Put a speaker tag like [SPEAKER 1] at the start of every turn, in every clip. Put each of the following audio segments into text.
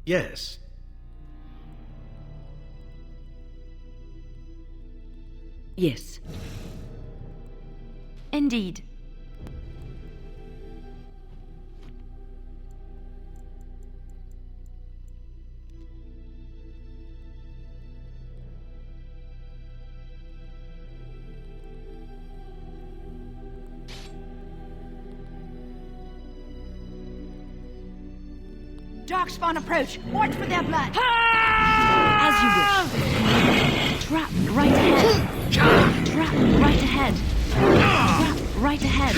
[SPEAKER 1] Yes.
[SPEAKER 2] Yes. Indeed.
[SPEAKER 3] Darkspawn approach. Watch for their blood.
[SPEAKER 2] As you wish. Trap right ahead. Trap right ahead. Trap right ahead.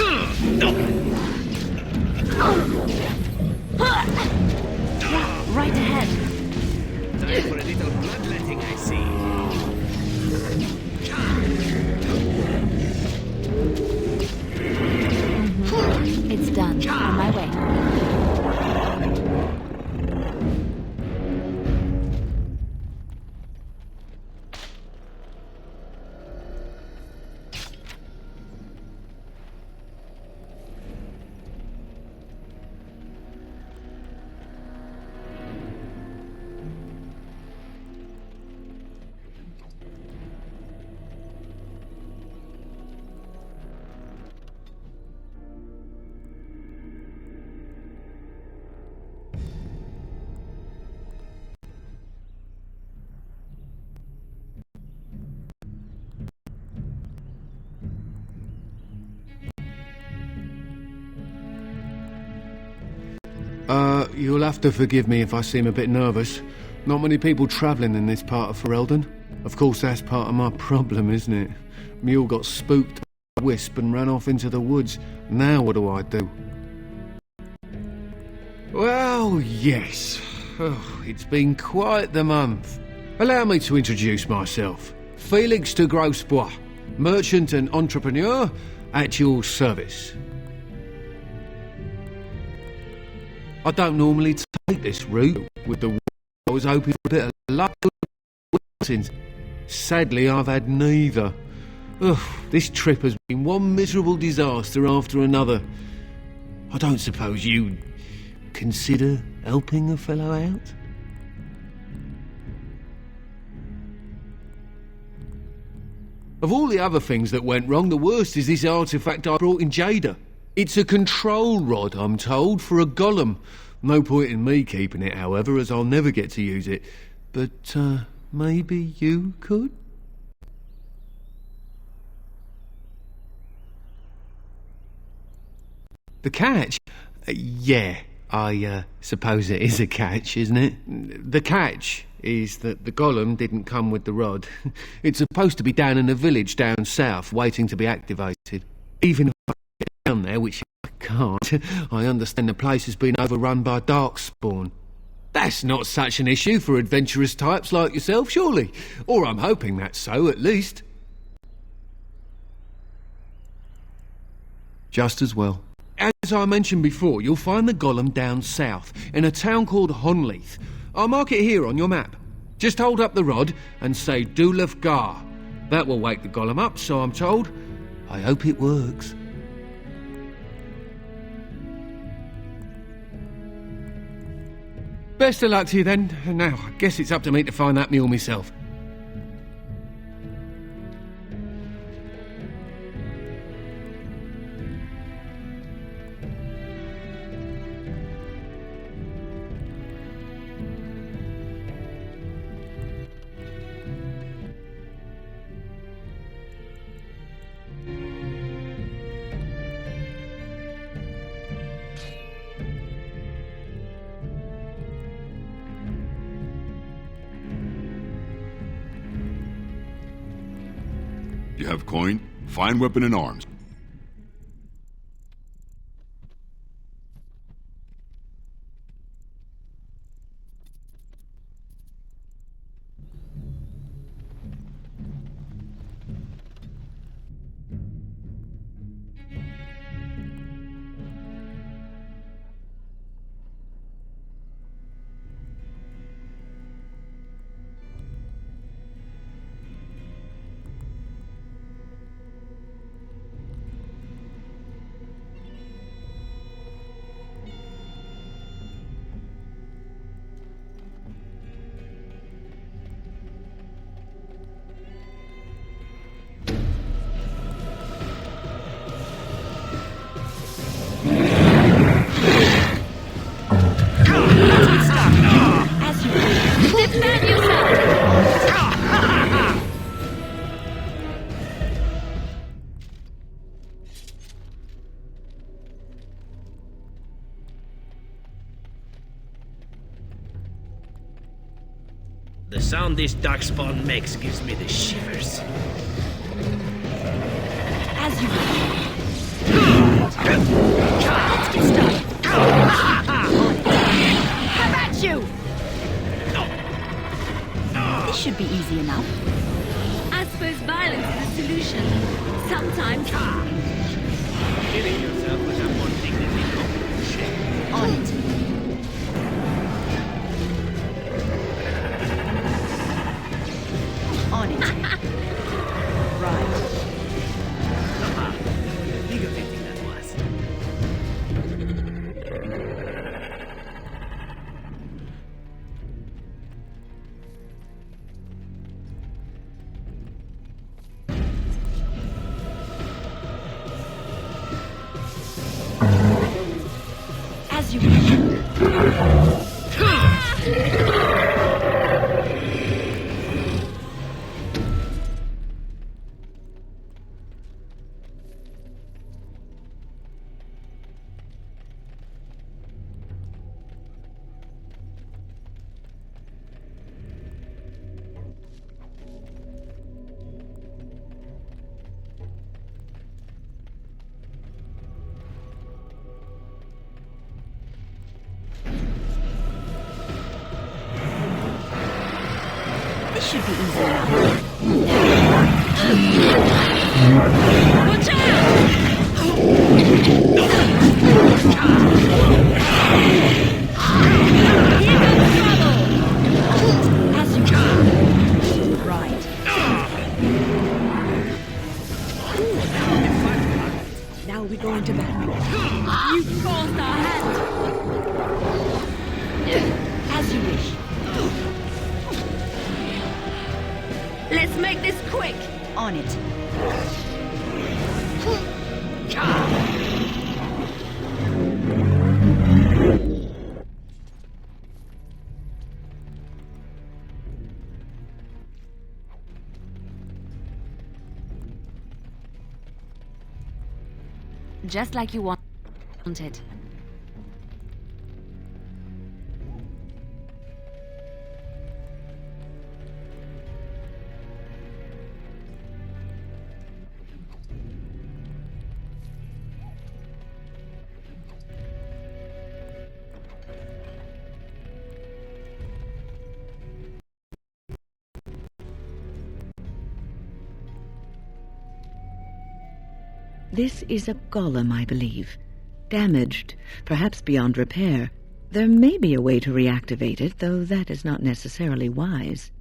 [SPEAKER 2] Trap right ahead.
[SPEAKER 4] Time for a little bloodletting, I see.
[SPEAKER 2] It's done. On my way.
[SPEAKER 5] You'll have to forgive me if I seem a bit nervous. Not many people travelling in this part of Ferelden. Of course, that's part of my problem, isn't it? Mule got spooked by a wisp and ran off into the woods. Now what do I do? Well, yes. Oh, it's been quite the month. Allow me to introduce myself. Felix de Grosbois, merchant and entrepreneur at your service. I don't normally take this route with the I was hoping for a bit of luck. Sadly, I've had neither. Ugh, this trip has been one miserable disaster after another. I don't suppose you'd consider helping a fellow out? Of all the other things that went wrong, the worst is this artifact I brought in Jada. It's a control rod, I'm told, for a golem. No point in me keeping it, however, as I'll never get to use it. But, maybe you could? The catch? Yeah, I suppose it is a catch, isn't it? The catch is that the golem didn't come with the rod. It's supposed to be down in a village down south, waiting to be activated. Even if I get down there, which I can't, I understand the place has been overrun by darkspawn. That's not such an issue for adventurous types like yourself, surely? Or I'm hoping that's so, at least. Just as well. As I mentioned before, you'll find the golem down south, in a town called Honleith. I'll mark it here on your map. Just hold up the rod and say Dulaf Gar. That will wake the golem up, so I'm told. I hope it works. Best of luck to you then. Now, I guess it's up to me to find that mule myself.
[SPEAKER 6] You have coin, fine weapon and arms.
[SPEAKER 4] The sound this darkspawn makes gives me the shivers.
[SPEAKER 3] As you wish. Let's get started. Come at you! This should be easy enough.
[SPEAKER 2] I suppose violence is a solution. Sometimes.
[SPEAKER 4] Killing yourself would have more dignity, no?
[SPEAKER 3] On it. On it. Right.
[SPEAKER 4] Think of anything that was.
[SPEAKER 3] As you wish. This should be easy enough.
[SPEAKER 2] Watch out! Here comes trouble!
[SPEAKER 3] As you wish. Right. Now we go into battle.
[SPEAKER 2] You forced our hand.
[SPEAKER 3] As you wish.
[SPEAKER 2] Let's make this quick.
[SPEAKER 3] On it.
[SPEAKER 2] Just like you wanted.
[SPEAKER 1] This is a golem, I believe. Damaged, perhaps beyond repair. There may be a way to reactivate it, though that is not necessarily wise.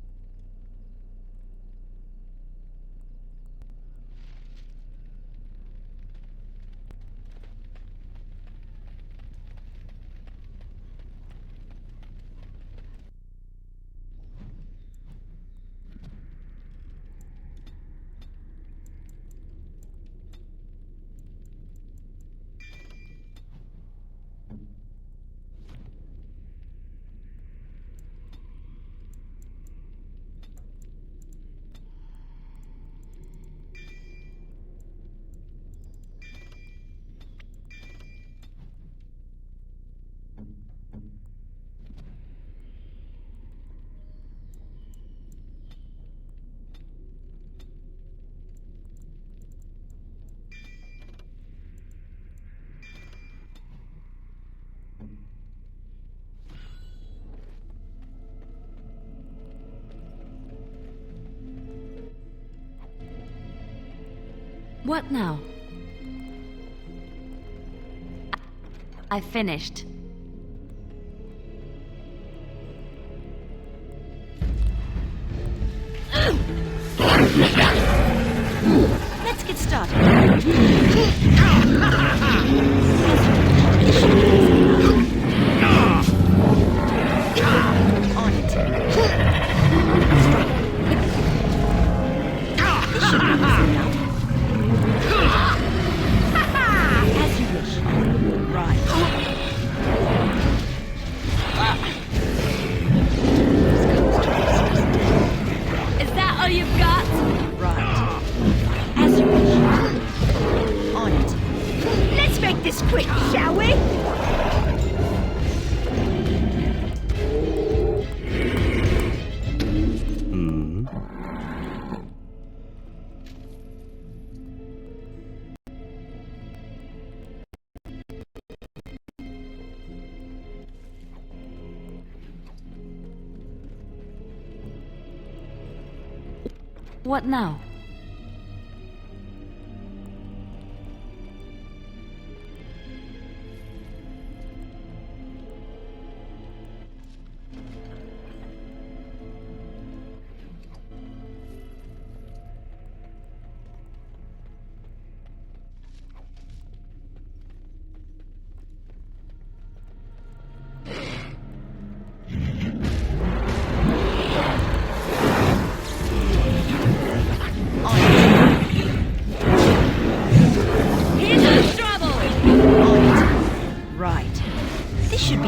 [SPEAKER 2] What now? I finished.
[SPEAKER 3] Let's get started. On it. This should be easy enough. As you wish. Right.
[SPEAKER 2] Is that all you've got?
[SPEAKER 3] Right. As you wish. On it. Let's make this quick, shall we?
[SPEAKER 2] What now?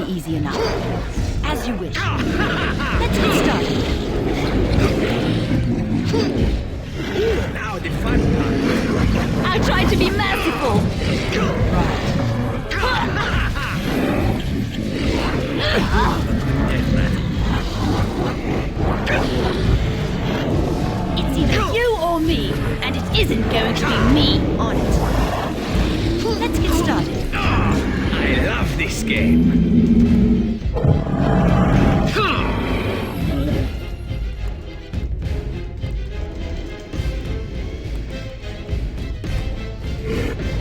[SPEAKER 3] Easy enough. As you wish. Let's get started.
[SPEAKER 4] Now the fun part.
[SPEAKER 2] I'll try to be merciful. It's either you or me, and it isn't going to be me.
[SPEAKER 3] On it. Let's get started.
[SPEAKER 4] I love this game.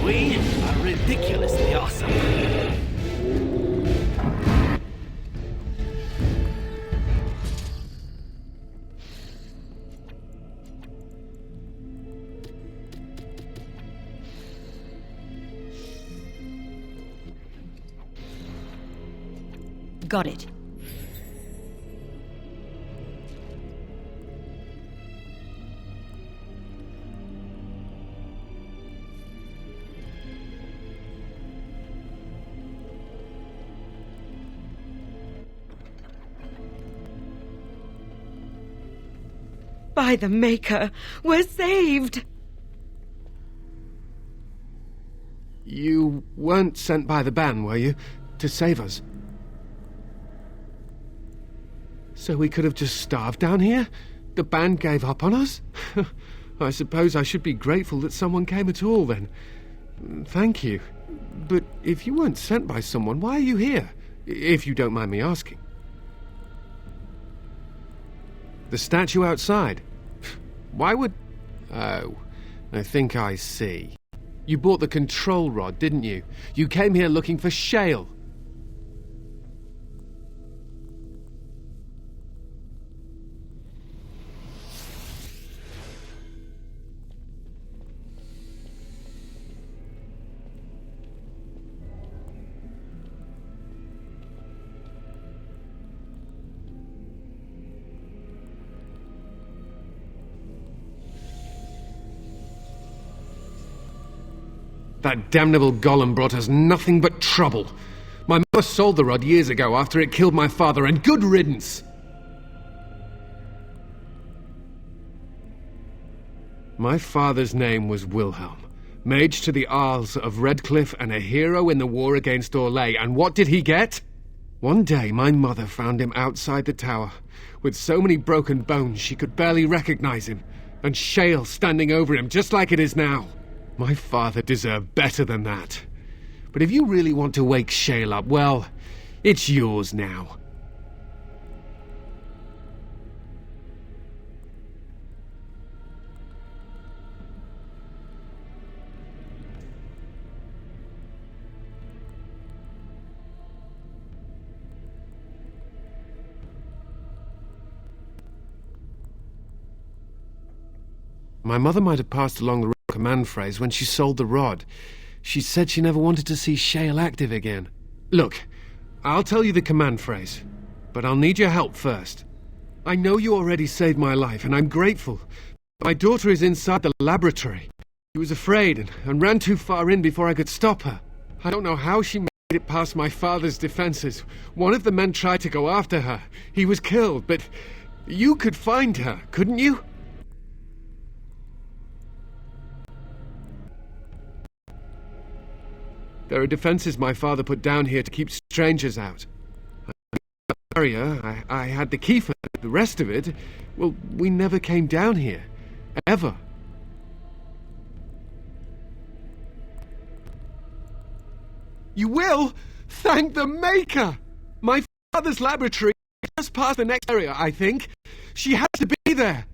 [SPEAKER 4] We are ridiculously awesome.
[SPEAKER 3] Got it.
[SPEAKER 1] By the Maker, we're saved!
[SPEAKER 5] You weren't sent by the ban, were you? To save us? So we could have just starved down here? The band gave up on us? I suppose I should be grateful that someone came at all, then. Thank you. But if you weren't sent by someone, why are you here? If you don't mind me asking. The statue outside? Why would... Oh, I think I see. You bought the control rod, didn't you? You came here looking for Shale. That damnable golem brought us nothing but trouble. My mother sold the rod years ago after it killed my father, and good riddance! My father's name was Wilhelm, mage to the Isles of Redcliffe and a hero in the war against Orlais, and what did he get? One day my mother found him outside the tower, with so many broken bones she could barely recognize him, and Shale standing over him just like it is now. My father deserved better than that. But if you really want to wake Shale up, well, it's yours now. My mother might have passed along the command phrase when she sold the rod. She said she never wanted to see Shale active again. Look, I'll tell you the command phrase, but I'll need your help first. I know you already saved my life, and I'm grateful. My daughter is inside the laboratory. She was afraid and ran too far in before I could stop her. I don't know how she made it past my father's defenses. One of the men tried to go after her. He was killed, but you could find her, couldn't you? There are defenses my father put down here to keep strangers out. I had the key for it. The rest of it, well, we never came down here. Ever. You will? Thank the Maker! My father's laboratory is just past the next area, I think. She has to be there.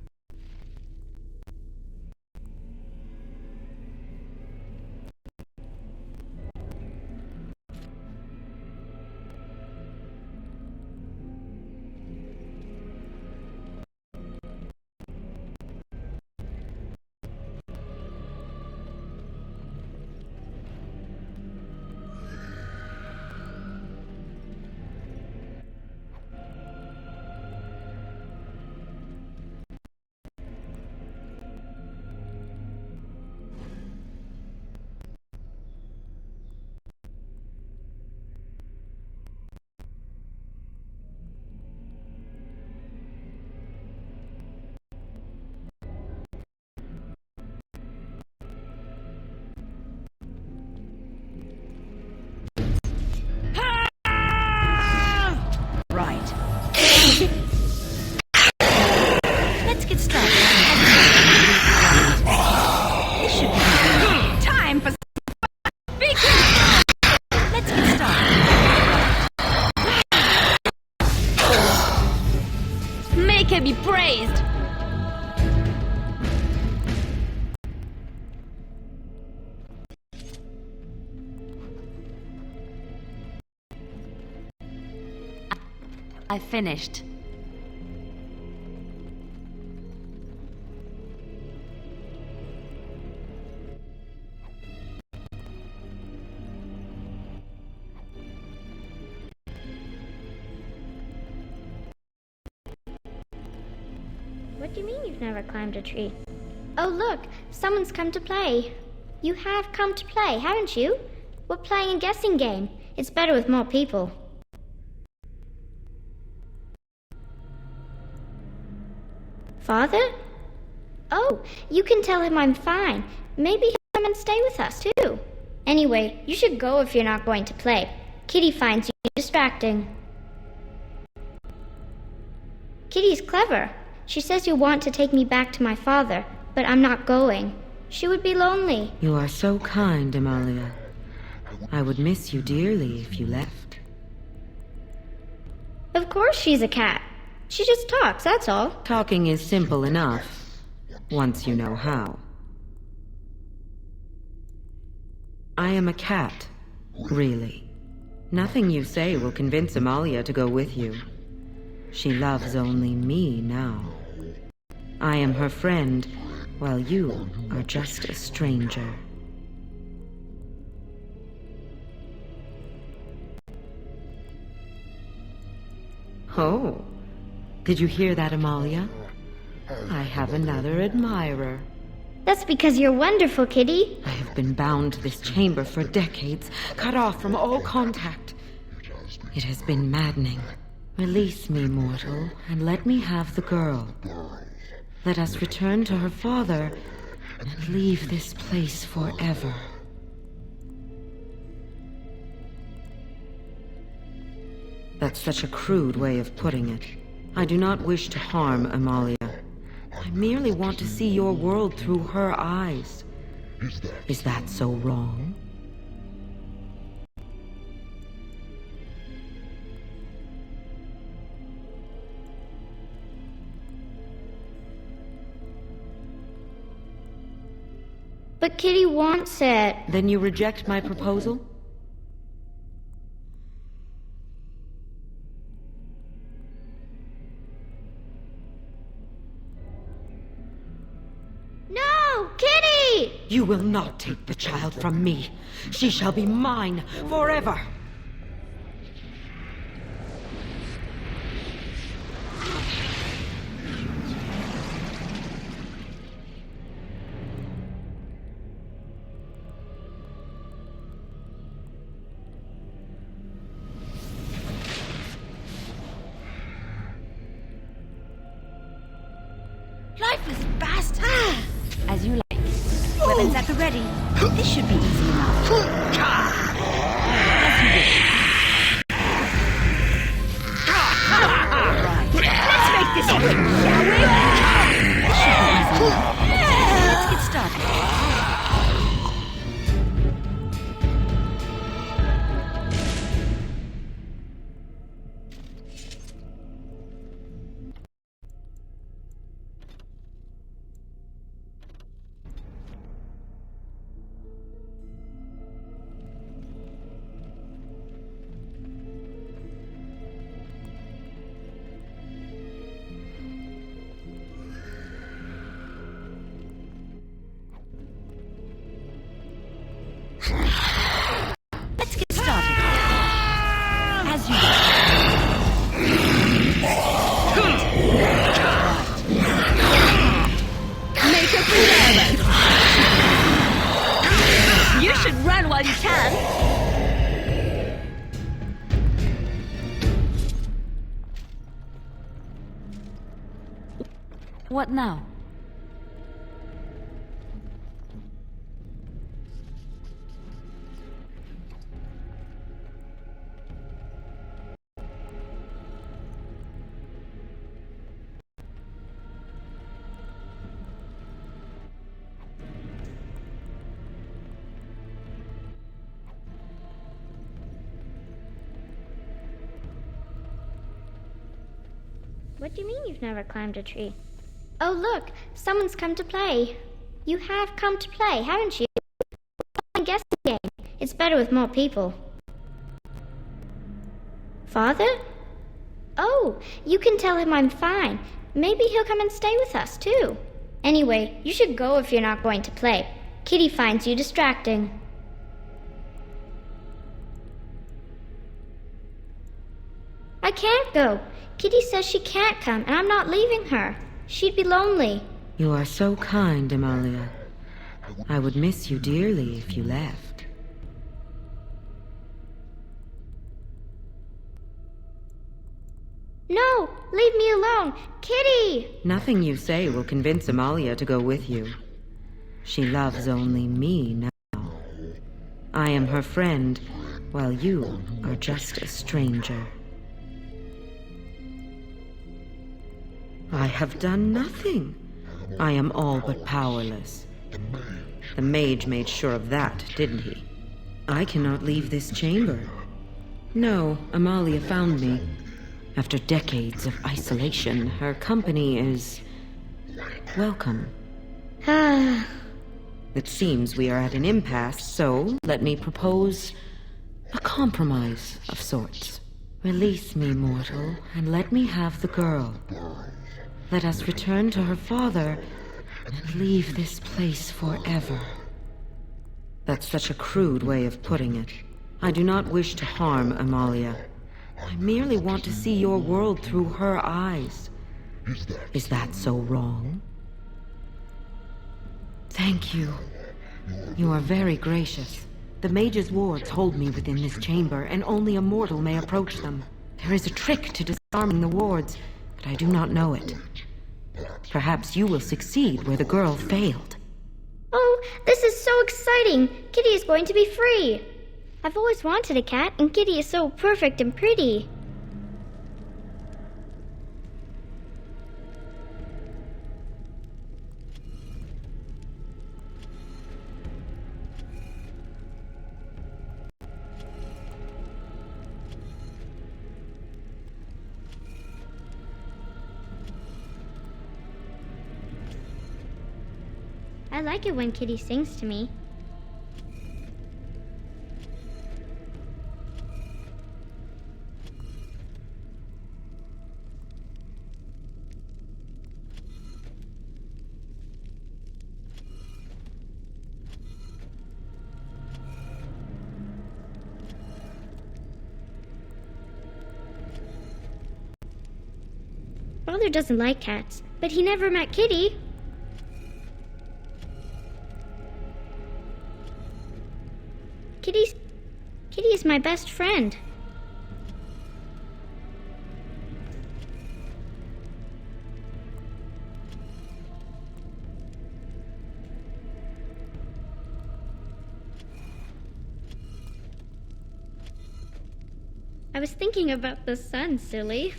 [SPEAKER 2] can be praised. I finished.
[SPEAKER 7] What do you mean you've never climbed a tree? Oh, look, someone's come to play. You have come to play, haven't you? We're playing a guessing game. It's better with more people. Father? Oh, you can tell him I'm fine. Maybe he'll come and stay with us, too. Anyway, you should go if you're not going to play. Kitty finds you distracting. Kitty's clever. She says you want to take me back to my father, but I'm not going. She would be lonely.
[SPEAKER 1] You are so kind, Amalia. I would miss you dearly if you left.
[SPEAKER 7] Of course she's a cat. She just talks, that's all.
[SPEAKER 1] Talking is simple enough, once you know how. I am a cat, really. Nothing you say will convince Amalia to go with you. She loves only me now. I am her friend, while you are just a stranger. Oh, did you hear that, Amalia? I have another admirer.
[SPEAKER 7] That's because you're wonderful, Kitty.
[SPEAKER 1] I have been bound to this chamber for decades, cut off from all contact. It has been maddening. Release me, mortal, and let me have the girl. Let us return to her father and leave this place forever. That's such a crude way of putting it. I do not wish to harm Amalia. I merely want to see your world through her eyes. Is that so wrong?
[SPEAKER 7] But Kitty wants it.
[SPEAKER 1] Then you reject my proposal?
[SPEAKER 7] No! Kitty!
[SPEAKER 1] You will not take the child from me. She shall be mine forever.
[SPEAKER 3] Lifeless bastard! As you like. Weapons at the ready. This should be easy enough. As you wish. Right. Let's make this quick, shall we? This should be easy enough. Let's get started. Let's get started. As you wish.
[SPEAKER 2] Make a plan. You should run while you can. What now?
[SPEAKER 7] What do you mean you've never climbed a tree? Oh, look, someone's come to play. You have come to play, haven't you? I guess the game. It's better with more people. Father? Oh, you can tell him I'm fine. Maybe he'll come and stay with us, too. Anyway, you should go if you're not going to play. Kitty finds you distracting. I can't go. Kitty says she can't come, and I'm not leaving her. She'd be lonely.
[SPEAKER 1] You are so kind, Amalia. I would miss you dearly if you left.
[SPEAKER 7] No, leave me alone. Kitty!
[SPEAKER 1] Nothing you say will convince Amalia to go with you. She loves only me now. I am her friend, while you are just a stranger. I have done nothing. I am all but powerless. The mage made sure of that, didn't he? I cannot leave this chamber. No, Amalia found me. After decades of isolation, her company is welcome. It seems we are at an impasse, so let me propose a compromise of sorts. Release me, mortal, and let me have the girl. Let us return to her father and leave this place forever. That's such a crude way of putting it. I do not wish to harm Amalia. I merely want to see your world through her eyes. Is that so wrong? Thank you. You are very gracious. The mage's wards hold me within this chamber, and only a mortal may approach them. There is a trick to disarming the wards, but I do not know it. Perhaps you will succeed where the girl failed.
[SPEAKER 7] Oh, this is so exciting! Kitty is going to be free! I've always wanted a cat, and Kitty is so perfect and pretty. I like it when Kitty sings to me. Father doesn't like cats, but he never met Kitty. Kitty is my best friend. I was thinking about the sun, silly.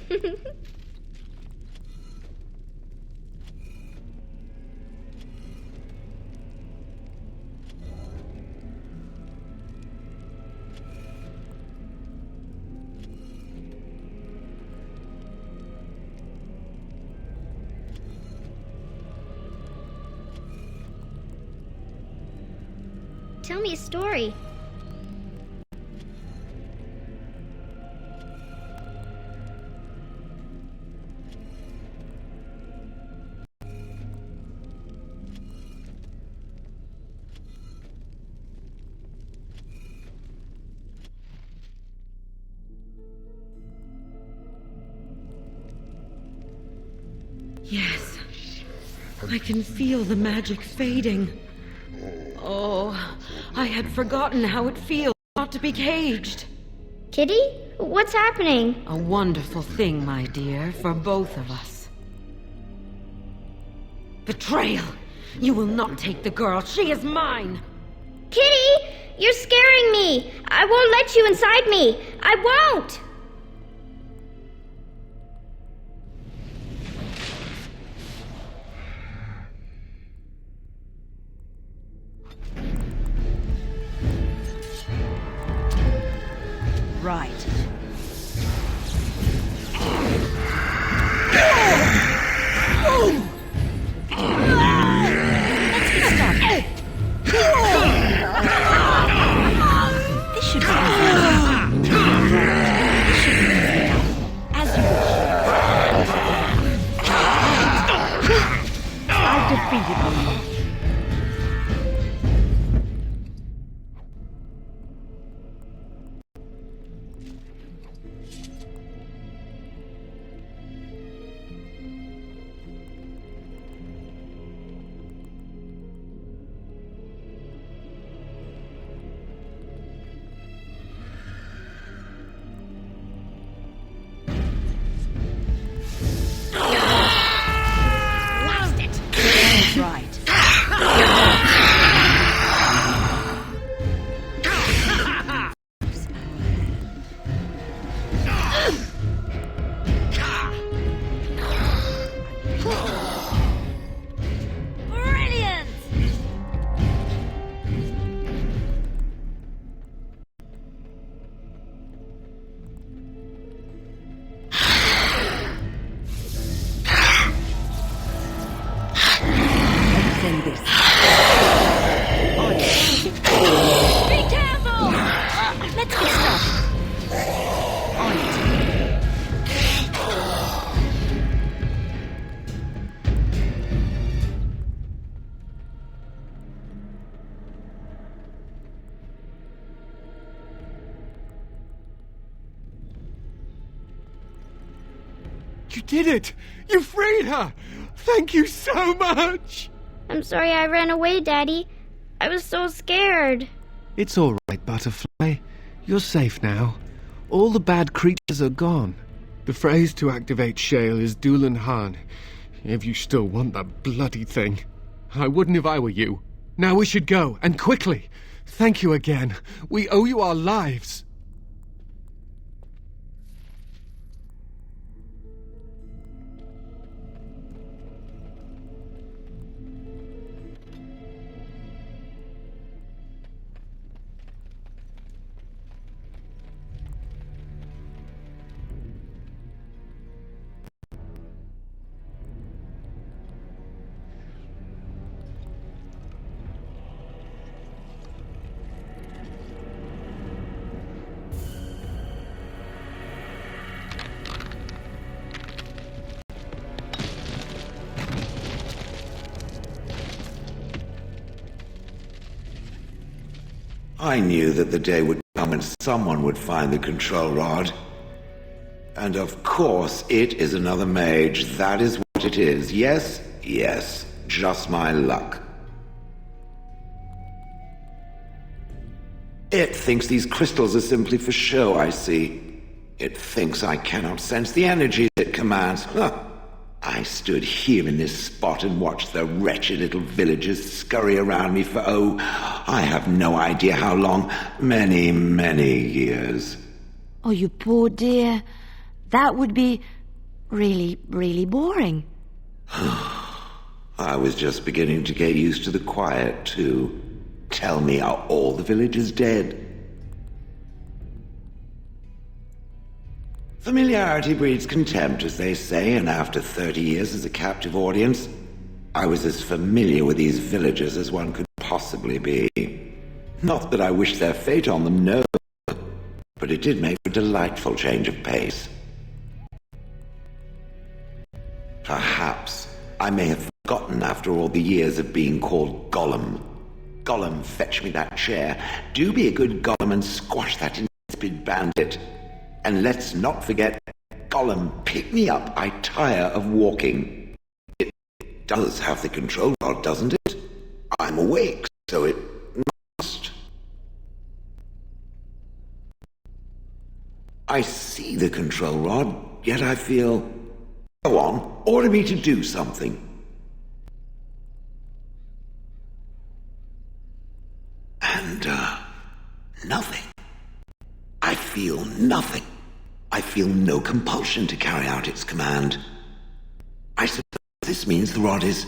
[SPEAKER 7] Tell me a story.
[SPEAKER 1] Yes, I can feel the magic fading. Oh, I had forgotten how it feels not to be caged.
[SPEAKER 7] Kitty? What's happening?
[SPEAKER 1] A wonderful thing, my dear, for both of us. Betrayal! You will not take the girl. She is mine!
[SPEAKER 7] Kitty! You're scaring me! I won't let you inside me! I won't!
[SPEAKER 3] Right. As you wish. I've defeated you. Right.
[SPEAKER 2] Brilliant!
[SPEAKER 3] Send this.
[SPEAKER 2] Be careful!
[SPEAKER 3] Let's get started. On it.
[SPEAKER 5] You did it! You freed her! Thank you so much!
[SPEAKER 7] I'm sorry I ran away, Daddy. I was so scared.
[SPEAKER 5] It's all right, Butterfly. You're safe now. All the bad creatures are gone. The phrase to activate Shale is Dulan Han, if you still want that bloody thing. I wouldn't if I were you. Now we should go, and quickly. Thank you again. We owe you our lives.
[SPEAKER 8] I knew that the day would come when someone would find the control rod. And of course, it is another mage. That is what it is. Yes, yes, just my luck. It thinks these crystals are simply for show, I see. It thinks I cannot sense the energy it commands. Huh. I stood here in this spot and watched the wretched little villagers scurry around me for, I have no idea how long. Many, many years.
[SPEAKER 3] Oh, you poor dear. That would be really, really boring.
[SPEAKER 8] I was just beginning to get used to the quiet, too. Tell me, are all the villagers dead? Familiarity breeds contempt, as they say, and after 30 years as a captive audience, I was as familiar with these villagers as one could possibly be. Not that I wish their fate on them, no, but it did make for a delightful change of pace. Perhaps I may have forgotten after all the years of being called Golem. Golem, fetch me that chair. Do be a good Golem and squash that insipid bandit. And let's not forget, Golem, pick me up. I tire of walking. It does have the control rod, doesn't it? I'm awake, so it must. I see the control rod, yet I feel... Go on, order me to do something. And, nothing. I feel nothing. I feel no compulsion to carry out its command. I suppose this means the rod is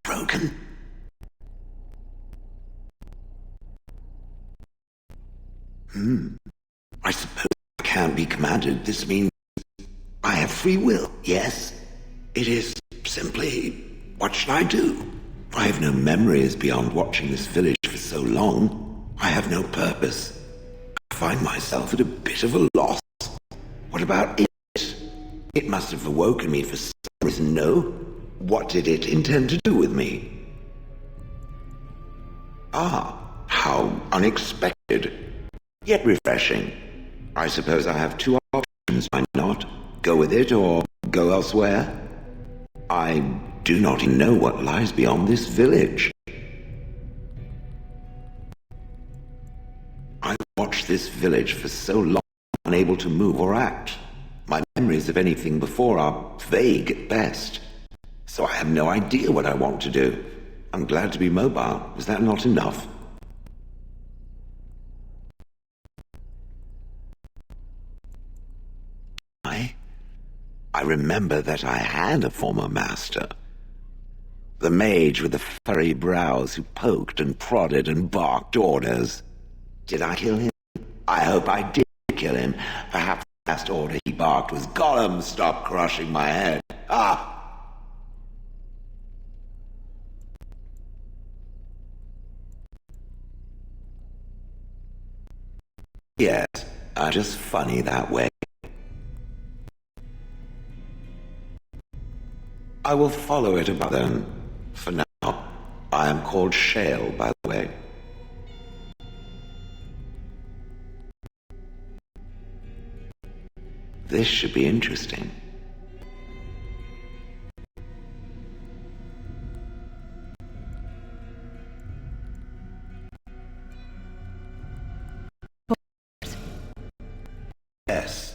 [SPEAKER 8] broken. I suppose I can't be commanded. This means I have free will. Yes, it is simply, what should I do? I have no memories beyond watching this village for so long. I have no purpose. I find myself at a bit of a loss. What about it? It must have awoken me for some reason, no? What did it intend to do with me? Ah, how unexpected. Yet refreshing. I suppose I have two options, why not? Go with it or go elsewhere? I do not even know what lies beyond this village. I watched this village for so long, unable to move or act. My memories of anything before are vague at best. So I have no idea what I want to do. I'm glad to be mobile. Is that not enough? I remember that I had a former master. The mage with the furry brows who poked and prodded and barked orders. Did I kill him? I hope I did kill him. Perhaps the last order he barked was, "Golem, stop crushing my head." Ah! Yes, just funny that way. I will follow it about then. For now, I am called Shale, by the way. This should be interesting. Yes.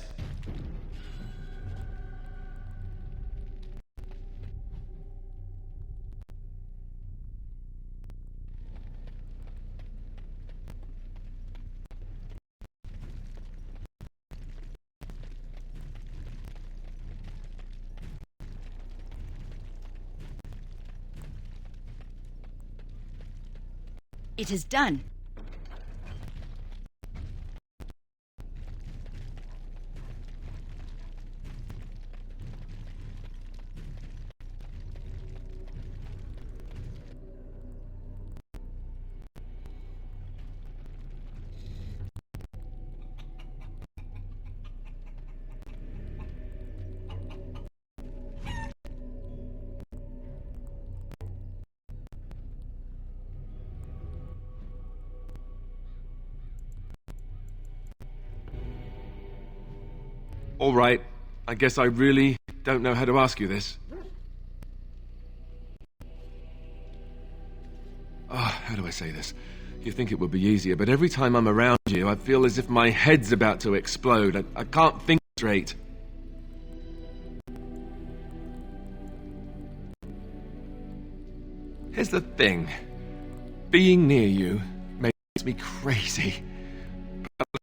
[SPEAKER 3] It is done.
[SPEAKER 9] All right, I guess I really don't know how to ask you this. How do I say this? You think it would be easier, but every time I'm around you, I feel as if my head's about to explode. I can't think straight. Here's the thing. Being near you makes me crazy. But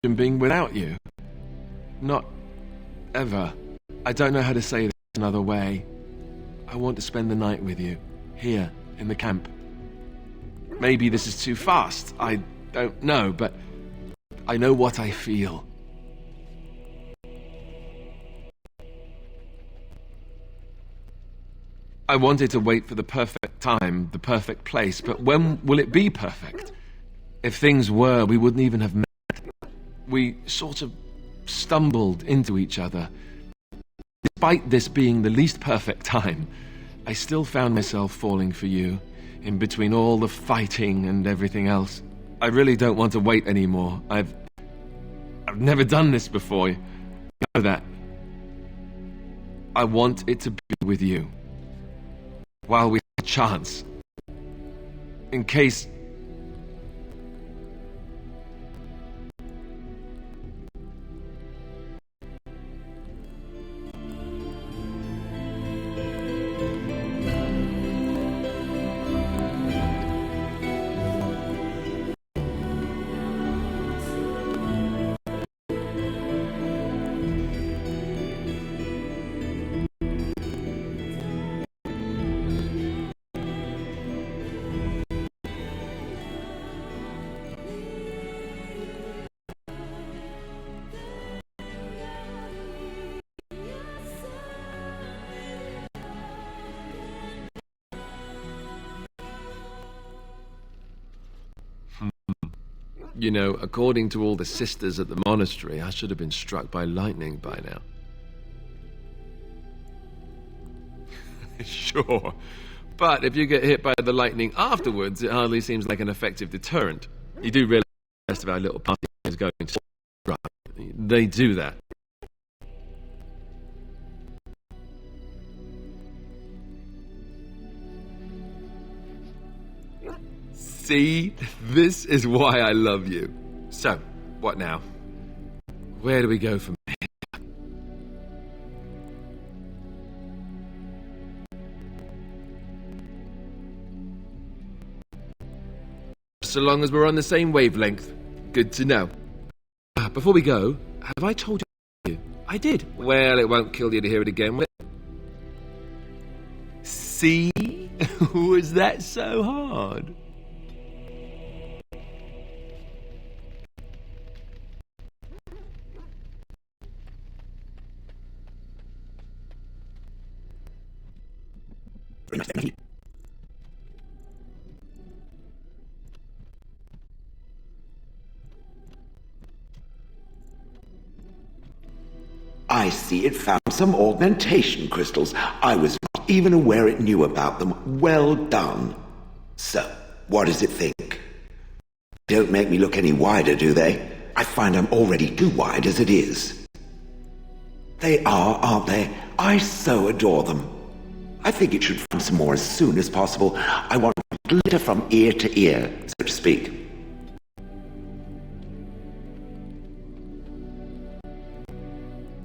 [SPEAKER 9] I being without you. Not ever. I don't know how to say this another way. I want to spend the night with you, here, in the camp. Maybe this is too fast, I don't know, but I know what I feel. I wanted to wait for the perfect time, the perfect place, but when will it be perfect? If things were, we wouldn't even have met. We sort of stumbled into each other. Despite this being the least perfect time, I still found myself falling for you, in between all the fighting and everything else. I really don't want to wait anymore. I've never done this before. You know that. I want it to be with you. While we have a chance. In case... You know, according to all the sisters at the monastery, I should have been struck by lightning by now. Sure. But if you get hit by the lightning afterwards, it hardly seems like an effective deterrent. You do realize the rest of our little party is going to... Right. They do that. See? This is why I love you. So, what now? Where do we go from here? So long as we're on the same wavelength. Good to know. Before we go, have I told you? I did. Well, it won't kill you to hear it again, will it? See? Was that so hard?
[SPEAKER 8] I see it found some augmentation crystals. I was not even aware it knew about them. Well done. So, what does it think? Don't make me look any wider, do they? I find I'm already too wide as it is. They are, aren't they? I so adore them. I think it should find some more as soon as possible. I want glitter from ear to ear, so to speak.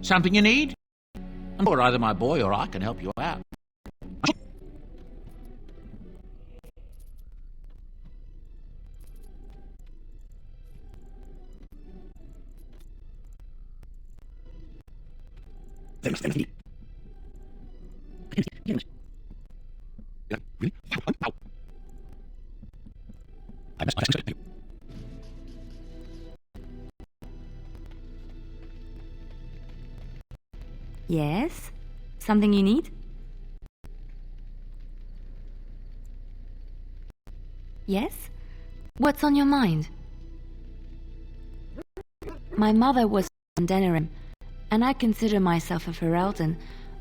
[SPEAKER 10] Something you need? I'm sure either my boy or I can help you out.
[SPEAKER 3] Yes? Something you need? Yes? What's on your mind? My mother was from Denerim, and I consider myself a Ferelden.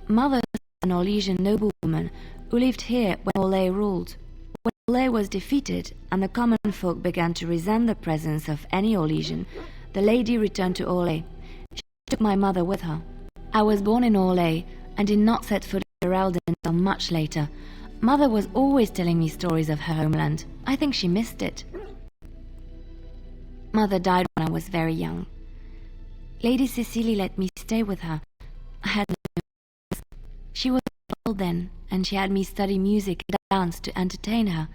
[SPEAKER 3] Mother was an Orlesian noblewoman who lived here when Orlais ruled. When Orlais was defeated and the common folk began to resent the presence of any Orlesian, the lady returned to Orlais. She took my mother with her. I was born in Orlais and did not set foot in Ferelden until much later. Mother was always telling me stories of her homeland. I think she missed it. Mother died when I was very young. Lady Cecily let me stay with her. I had no choice. She was old then, and she had me study music and dance to entertain her.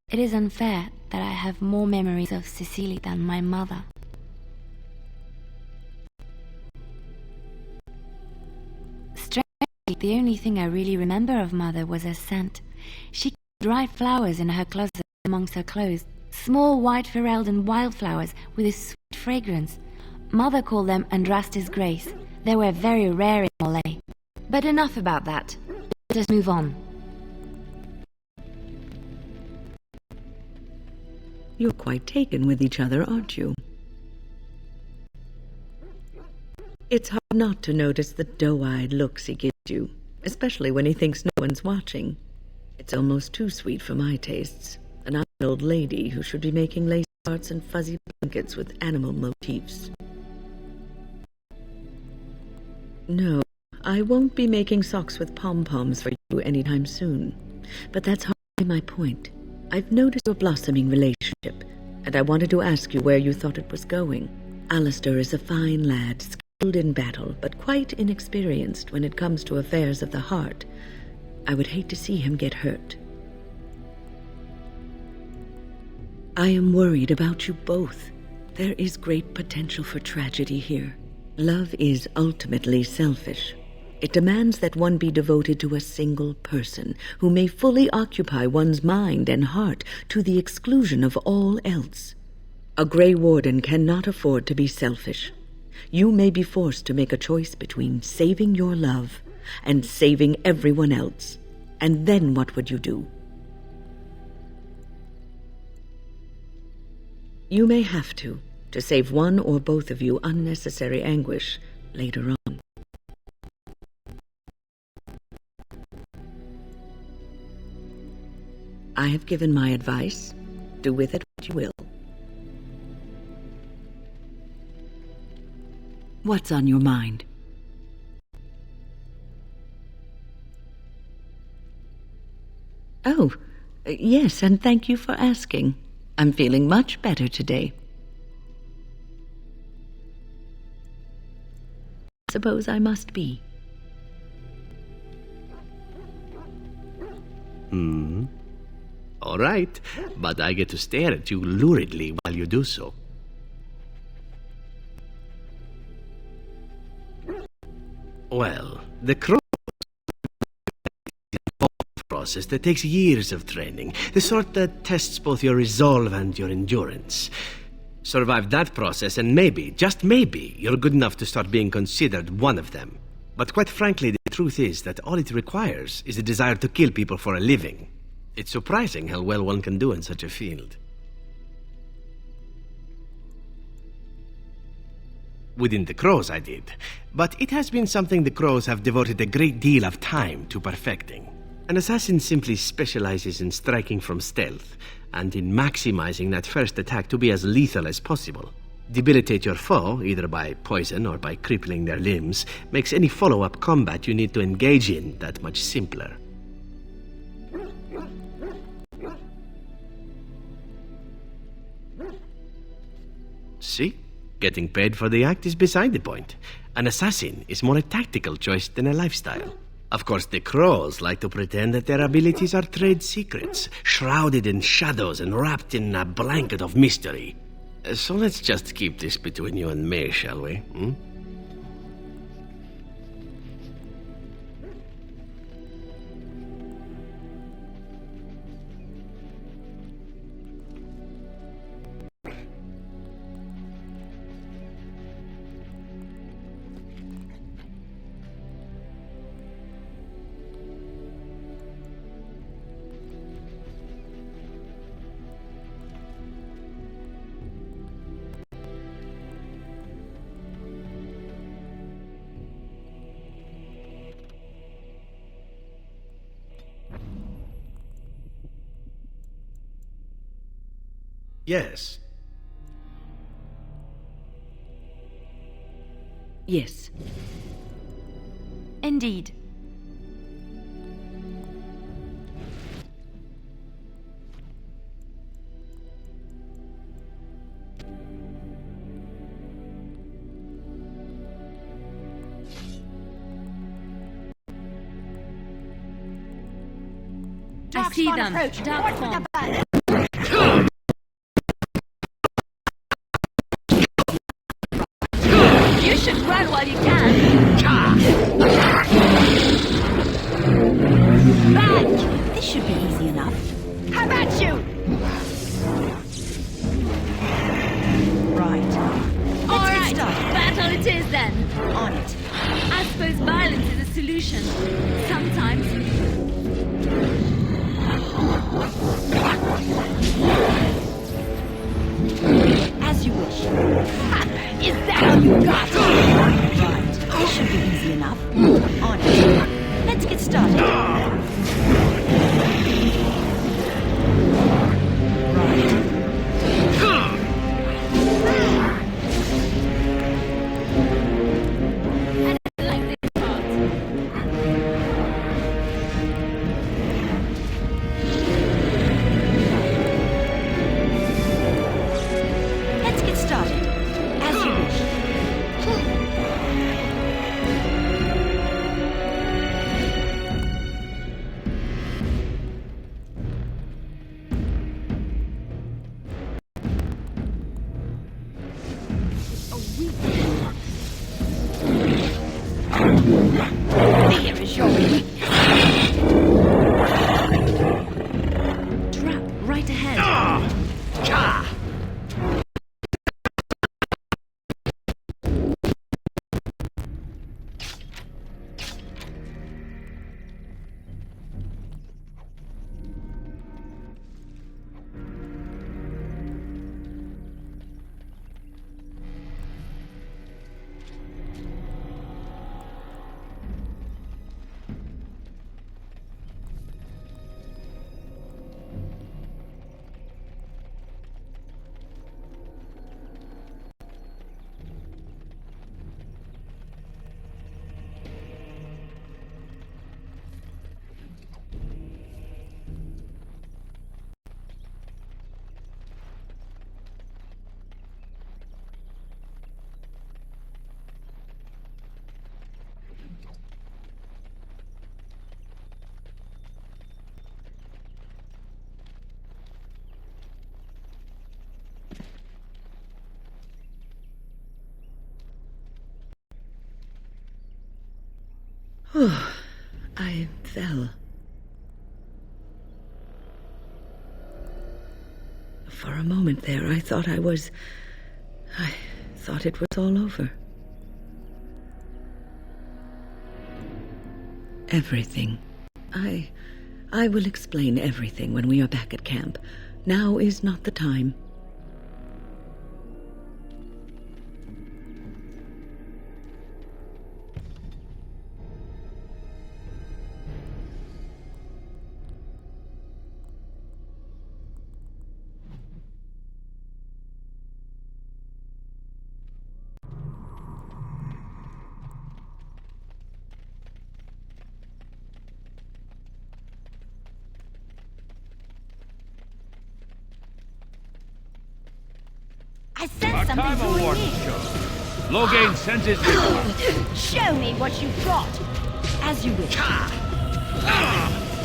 [SPEAKER 3] It is unfair that I have more memories of Cecily than my mother. Strangely, the only thing I really remember of Mother was her scent. She kept dried flowers in her closet amongst her clothes, small white Ferelden wildflowers with a sweet fragrance. Mother called them Andrastis Grace. They were very rare in Orlais. But enough about that. Let us move on.
[SPEAKER 11] You're quite taken with each other, aren't you? It's hard not to notice the doe-eyed looks he gives you, especially when he thinks no one's watching. It's almost too sweet for my tastes. An old lady who should be making lace arts and fuzzy blankets with animal motifs. No, I won't be making socks with pom-poms for you anytime soon. But that's hardly my point. I've noticed your blossoming relationship, and I wanted to ask you where you thought it was going. Alistair is a fine lad, skilled in battle, but quite inexperienced when it comes to affairs of the heart. I would hate to see him get hurt. I am worried about you both. There is great potential for tragedy here. Love is ultimately selfish. It demands that one be devoted to a single person who may fully occupy one's mind and heart to the exclusion of all else. A Grey Warden cannot afford to be selfish. You may be forced to make a choice between saving your love and saving everyone else. And then what would you do? You may have to save one or both of you unnecessary anguish later on. I have given my advice. Do with it what you will. What's on your mind? Oh, yes, and thank you for asking. I'm feeling much better today. Suppose I must be.
[SPEAKER 12] All right, but I get to stare at you luridly while you do so. Well, the crow process that takes years of training, the sort that tests both your resolve and your endurance. Survive that process and maybe, just maybe, you're good enough to start being considered one of them. But quite frankly, the truth is that all it requires is a desire to kill people for a living. It's surprising how well one can do in such a field. Within the crows, I did. But it has been something the crows have devoted a great deal of time to perfecting. An assassin simply specializes in striking from stealth, and in maximizing that first attack to be as lethal as possible. Debilitate your foe, either by poison or by crippling their limbs, makes any follow-up combat you need to engage in that much simpler. See? Getting paid for the act is beside the point. An assassin is more a tactical choice than a lifestyle. Of course, the crows like to pretend that their abilities are trade secrets, shrouded in shadows and wrapped in a blanket of mystery. So let's just keep this between you and me, shall we? Yes.
[SPEAKER 11] Yes.
[SPEAKER 3] Indeed. I see them. Dark form. You should run while you can.
[SPEAKER 13] Back! This should be easy enough. How about you? Right.
[SPEAKER 2] All right, battle it is then.
[SPEAKER 13] On it.
[SPEAKER 2] I suppose violence is a solution. Sometimes.
[SPEAKER 13] As you wish. Ha! Is that all you got? Right. This should be easy enough. On it. Let's get started. Fear is your weakness.
[SPEAKER 3] Trap right ahead.
[SPEAKER 11] I fell. For a moment there, I thought it was all over. Everything. I will explain everything when we are back at camp. Now is not the time.
[SPEAKER 13] I sense something brewing in.
[SPEAKER 4] Logain sends his report.
[SPEAKER 13] Show me what you've got. As you wish.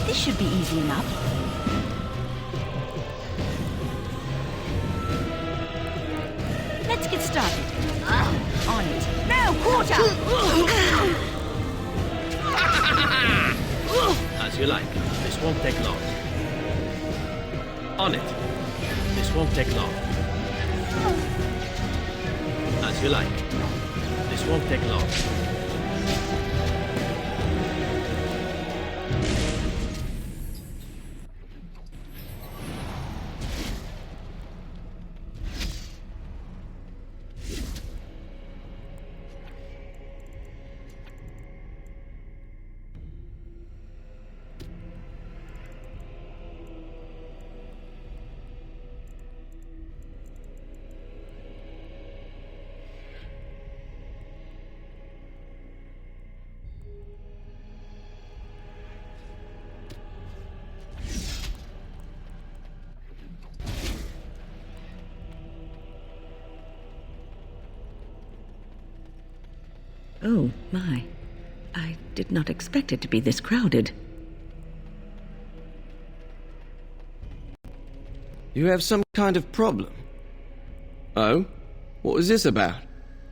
[SPEAKER 13] This should be easy enough. Let's get started. On it. No, quarter!
[SPEAKER 12] As you like. This won't take long. On it. This won't take long. As you like. This won't take long.
[SPEAKER 11] Oh, my. I did not expect it to be this crowded.
[SPEAKER 14] You have some kind of problem? Oh? What was this about?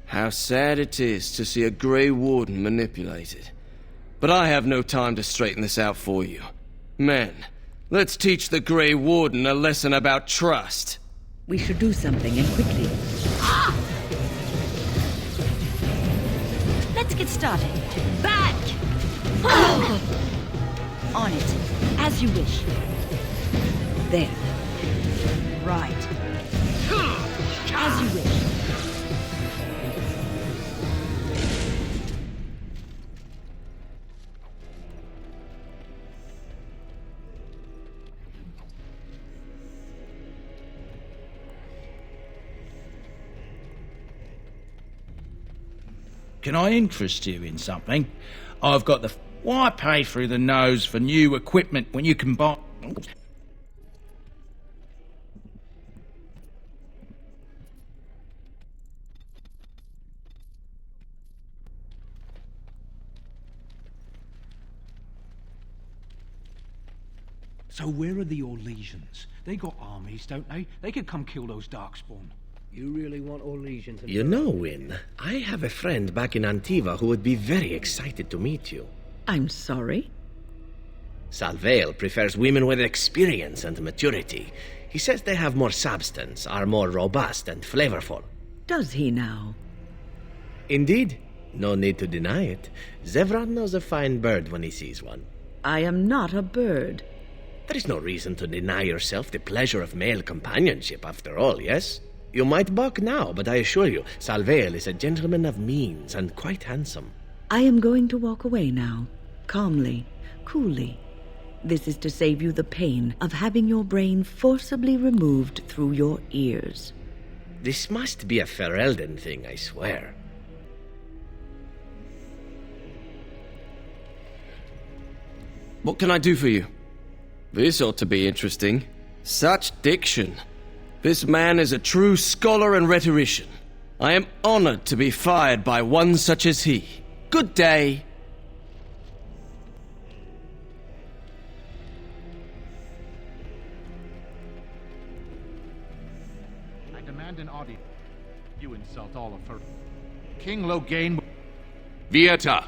[SPEAKER 14] How sad it is to see a Grey Warden manipulated. But I have no time to straighten this out for you. Men, let's teach the Grey Warden a lesson about trust.
[SPEAKER 11] We should do something, and quickly.
[SPEAKER 13] Let's get started. Back! On it. As you wish.
[SPEAKER 11] There.
[SPEAKER 13] Right. As you wish.
[SPEAKER 10] Can I interest you in something? I've got the... Why pay through the nose for new equipment when you can buy...
[SPEAKER 15] So where are the Orlesians? They got armies, don't they? They could come kill those Darkspawn.
[SPEAKER 12] You really want Orlesian to... You know, Wynne, I have a friend back in Antiva who would be very excited to meet you.
[SPEAKER 11] I'm sorry?
[SPEAKER 12] Salvail prefers women with experience and maturity. He says they have more substance, are more robust and flavorful.
[SPEAKER 11] Does he now?
[SPEAKER 12] Indeed. No need to deny it. Zevran knows a fine bird when he sees one.
[SPEAKER 11] I am not a bird.
[SPEAKER 12] There is no reason to deny yourself the pleasure of male companionship, after all, yes? You might balk now, but I assure you, Salvail is a gentleman of means and quite handsome.
[SPEAKER 11] I am going to walk away now, calmly, coolly. This is to save you the pain of having your brain forcibly removed through your ears.
[SPEAKER 12] This must be a Ferelden thing, I swear.
[SPEAKER 14] What can I do for you? This ought to be interesting. Such diction. This man is a true scholar and rhetorician. I am honored to be fired by one such as he. Good day.
[SPEAKER 16] I demand an audience. You insult all of her. King Logain...
[SPEAKER 6] Vieta,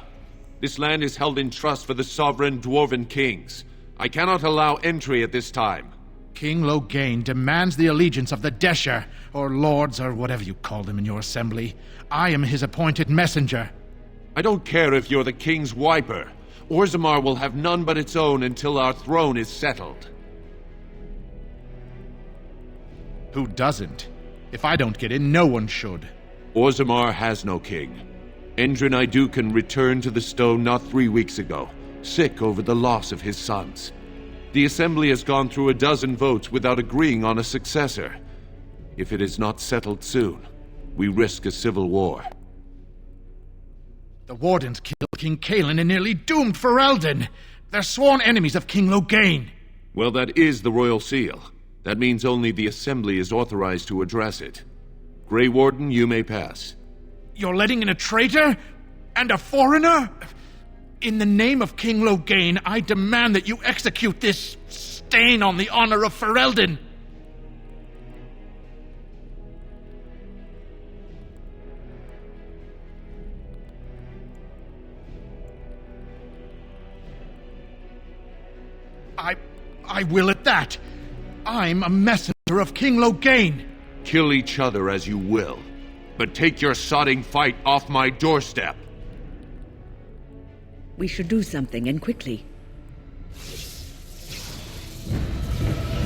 [SPEAKER 9] This land is held in trust for the sovereign dwarven kings. I cannot allow entry at this time.
[SPEAKER 15] King Loghain demands the allegiance of the Desher, or lords, or whatever you call them in your assembly. I am his appointed messenger.
[SPEAKER 9] I don't care if you're the king's wiper. Ozammar will have none but its own until our throne is settled.
[SPEAKER 15] Who doesn't? If I don't get in, no one should.
[SPEAKER 9] Ozammar has no king. Endrin Idukan returned to the stone not 3 weeks ago, sick over the loss of his sons. The Assembly has gone through a dozen votes without agreeing on a successor. If it is not settled soon, we risk a civil war.
[SPEAKER 15] The Wardens killed King Cailan and nearly doomed Ferelden. They're sworn enemies of King Loghain.
[SPEAKER 9] Well, that is the Royal Seal. That means only the Assembly is authorized to address it. Grey Warden, you may pass.
[SPEAKER 15] You're letting in a traitor? And a foreigner? In the name of King Loghain, I demand that you execute this stain on the honor of Ferelden. I will at that. I'm a messenger of King Loghain.
[SPEAKER 9] Kill each other as you will, but take your sodding fight off my doorstep.
[SPEAKER 11] We should do something, and quickly.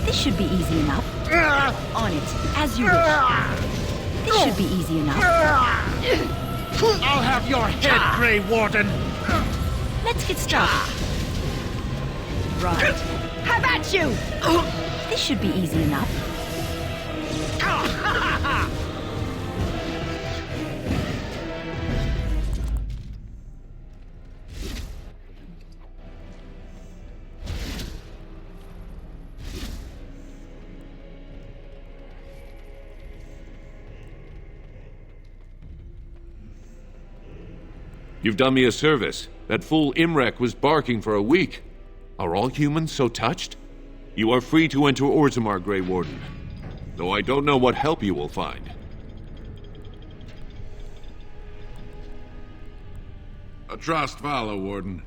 [SPEAKER 13] This should be easy enough. On it, as you wish. This should be easy enough.
[SPEAKER 15] I'll have your head, Grey Warden.
[SPEAKER 13] Let's get started. Right. How about you? This should be easy enough.
[SPEAKER 9] You've done me a service. That fool Imrek was barking for a week. Are all humans so touched? You are free to enter Ozammar, Grey Warden. Though I don't know what help you will find.
[SPEAKER 6] Atrast Vala, Warden.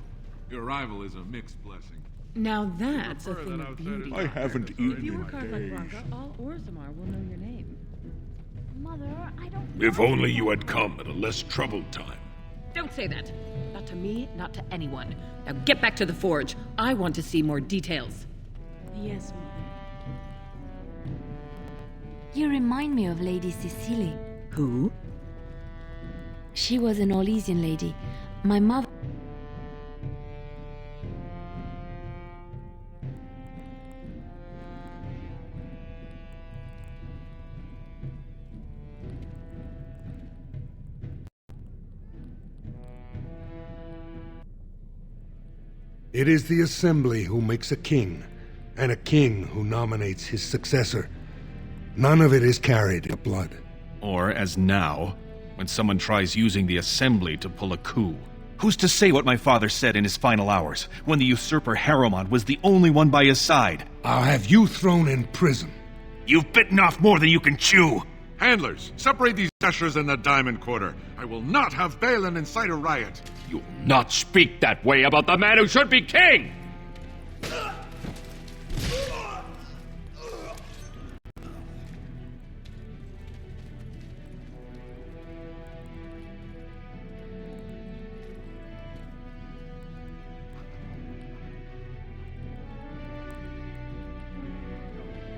[SPEAKER 6] Your arrival is a mixed blessing.
[SPEAKER 17] Now that's a thing of beauty.
[SPEAKER 6] I haven't
[SPEAKER 17] If
[SPEAKER 6] eaten
[SPEAKER 17] you
[SPEAKER 6] in
[SPEAKER 17] work hard like
[SPEAKER 6] days.
[SPEAKER 17] Blanca, all Ozammar will know your name.
[SPEAKER 7] Mother, I don't...
[SPEAKER 6] If only you had come at a less troubled time.
[SPEAKER 17] Don't say that. Not to me, not to anyone. Now get back to the forge. I want to see more details. Yes, Mother.
[SPEAKER 3] You remind me of Lady Cecily.
[SPEAKER 11] Who?
[SPEAKER 3] She was an Orlesian lady. My mother...
[SPEAKER 18] It is the Assembly who makes a king, and a king who nominates his successor. None of it is carried in blood.
[SPEAKER 19] Or, as now, when someone tries using the Assembly to pull a coup. Who's to say what my father said in his final hours, when the usurper Harrowmont was the only one by his side?
[SPEAKER 18] I'll have you thrown in prison.
[SPEAKER 19] You've bitten off more than you can chew!
[SPEAKER 6] Handlers, separate these dashers in the Diamond Quarter. I will not have Balin incite a riot.
[SPEAKER 20] You'll not speak that way about the man who should be king!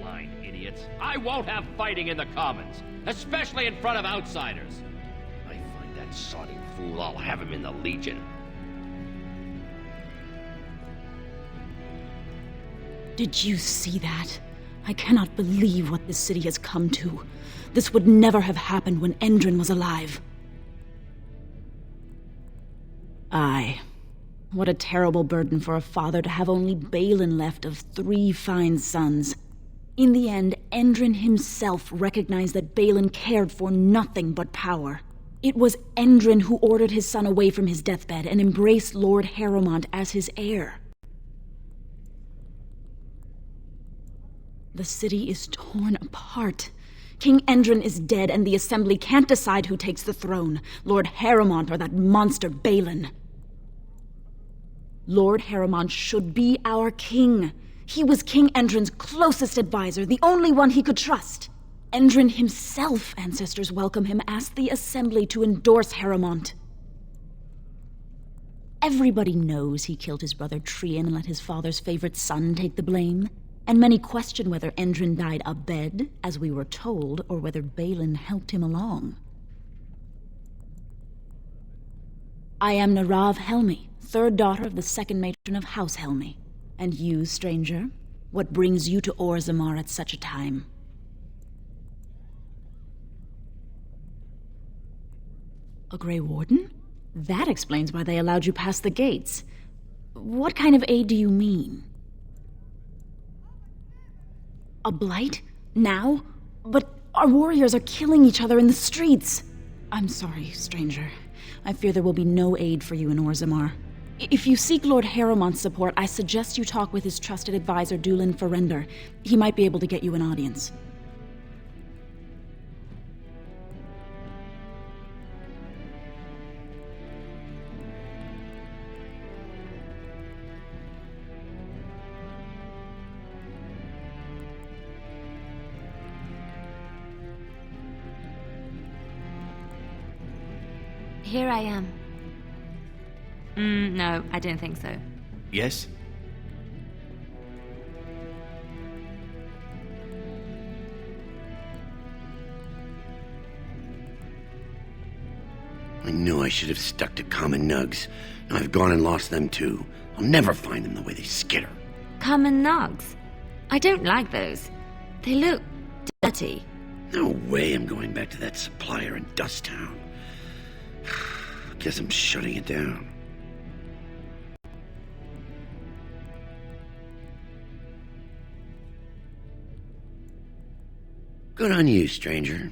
[SPEAKER 20] Blind idiots. I won't have fighting in the Commons, especially in front of outsiders. I find that sodding fool, I'll have him in the Legion.
[SPEAKER 13] Did you see that? I cannot believe what this city has come to. This would never have happened when Endrin was alive. Aye. What a terrible burden for a father to have only Balin left of 3 fine sons. In the end, Endrin himself recognized that Balin cared for nothing but power. It was Endrin who ordered his son away from his deathbed and embraced Lord Harrowmont as his heir. The city is torn apart. King Endrin is dead, and the Assembly can't decide who takes the throne, Lord Harrowmont or that monster Balin. Lord Harriman should be our king. He was King Endrin's closest advisor, the only one he could trust. Endrin himself, ancestors welcome him, asked the Assembly to endorse Harriman. Everybody knows he killed his brother Trian and let his father's favorite son take the blame. And many question whether Endrin died abed, as we were told, or whether Balin helped him along. I am Narav Helmi, third daughter of the second matron of House Helmi. And you, stranger, what brings you to Ozammar at such a time? A Grey Warden? That explains why they allowed you past the gates. What kind of aid do you mean? A blight? Now? But our warriors are killing each other in the streets. I'm sorry, stranger. I fear there will be no aid for you in Ozammar. If you seek Lord Harriman's support, I suggest you talk with his trusted advisor, Dulin Ferender. He might be able to get you an audience.
[SPEAKER 3] Here I am. No, I don't think so.
[SPEAKER 12] Yes?
[SPEAKER 8] I knew I should have stuck to common nugs. Now I've gone and lost them too. I'll never find them the way they skitter.
[SPEAKER 3] Common nugs? I don't like those. They look dirty.
[SPEAKER 8] No way I'm going back to that supplier in Dust Town. Guess I'm shutting it down. Good on you, stranger.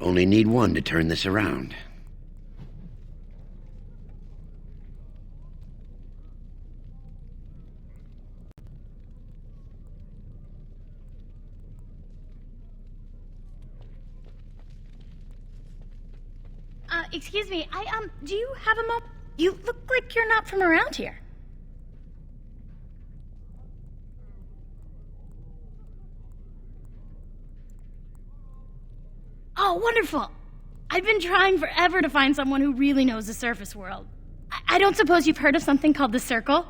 [SPEAKER 8] Only need one to turn this around.
[SPEAKER 21] Excuse me, do you have a moment? You look like you're not from around here. Oh, wonderful! I've been trying forever to find someone who really knows the surface world. I don't suppose you've heard of something called the Circle?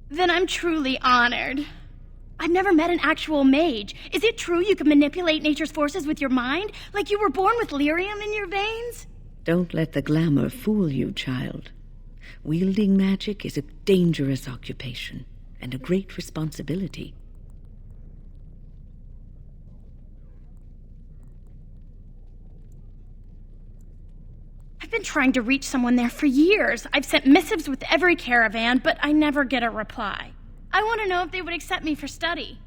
[SPEAKER 21] Then I'm truly honored. I've never met an actual mage. Is it true you can manipulate nature's forces with your mind? Like you were born with lyrium in your veins?
[SPEAKER 11] Don't let the glamour fool you, child. Wielding magic is a dangerous occupation and a great responsibility.
[SPEAKER 21] I've been trying to reach someone there for years. I've sent missives with every caravan, but I never get a reply. I want to know if they would accept me for study.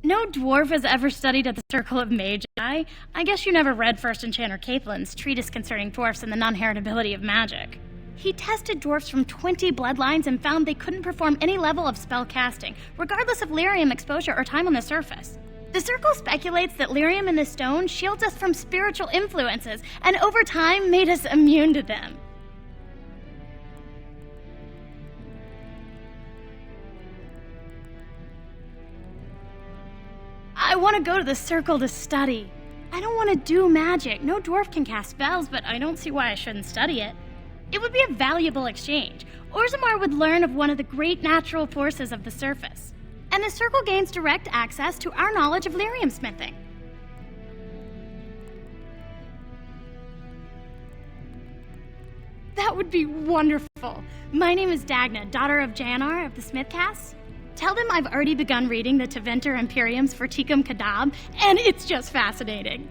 [SPEAKER 21] No dwarf has ever studied at the Circle of Magi. I guess you never read First Enchanter Caithlin's treatise concerning dwarfs and the non-heritability of magic. He tested dwarfs from 20 bloodlines and found they couldn't perform any level of spell casting, regardless of lyrium exposure or time on the surface. The Circle speculates that lyrium in the stone shields us from spiritual influences, and over time made us immune to them. I want to go to the Circle to study. I don't want to do magic. No dwarf can cast spells, but I don't see why I shouldn't study it. It would be a valuable exchange. Ozammar would learn of one of the great natural forces of the surface. And the Circle gains direct access to our knowledge of lyrium smithing. That would be wonderful. My name is Dagna, daughter of Janar of the Smithcast. Tell them I've already begun reading the Tevinter Imperiums for Tikum Kadab, and it's just fascinating.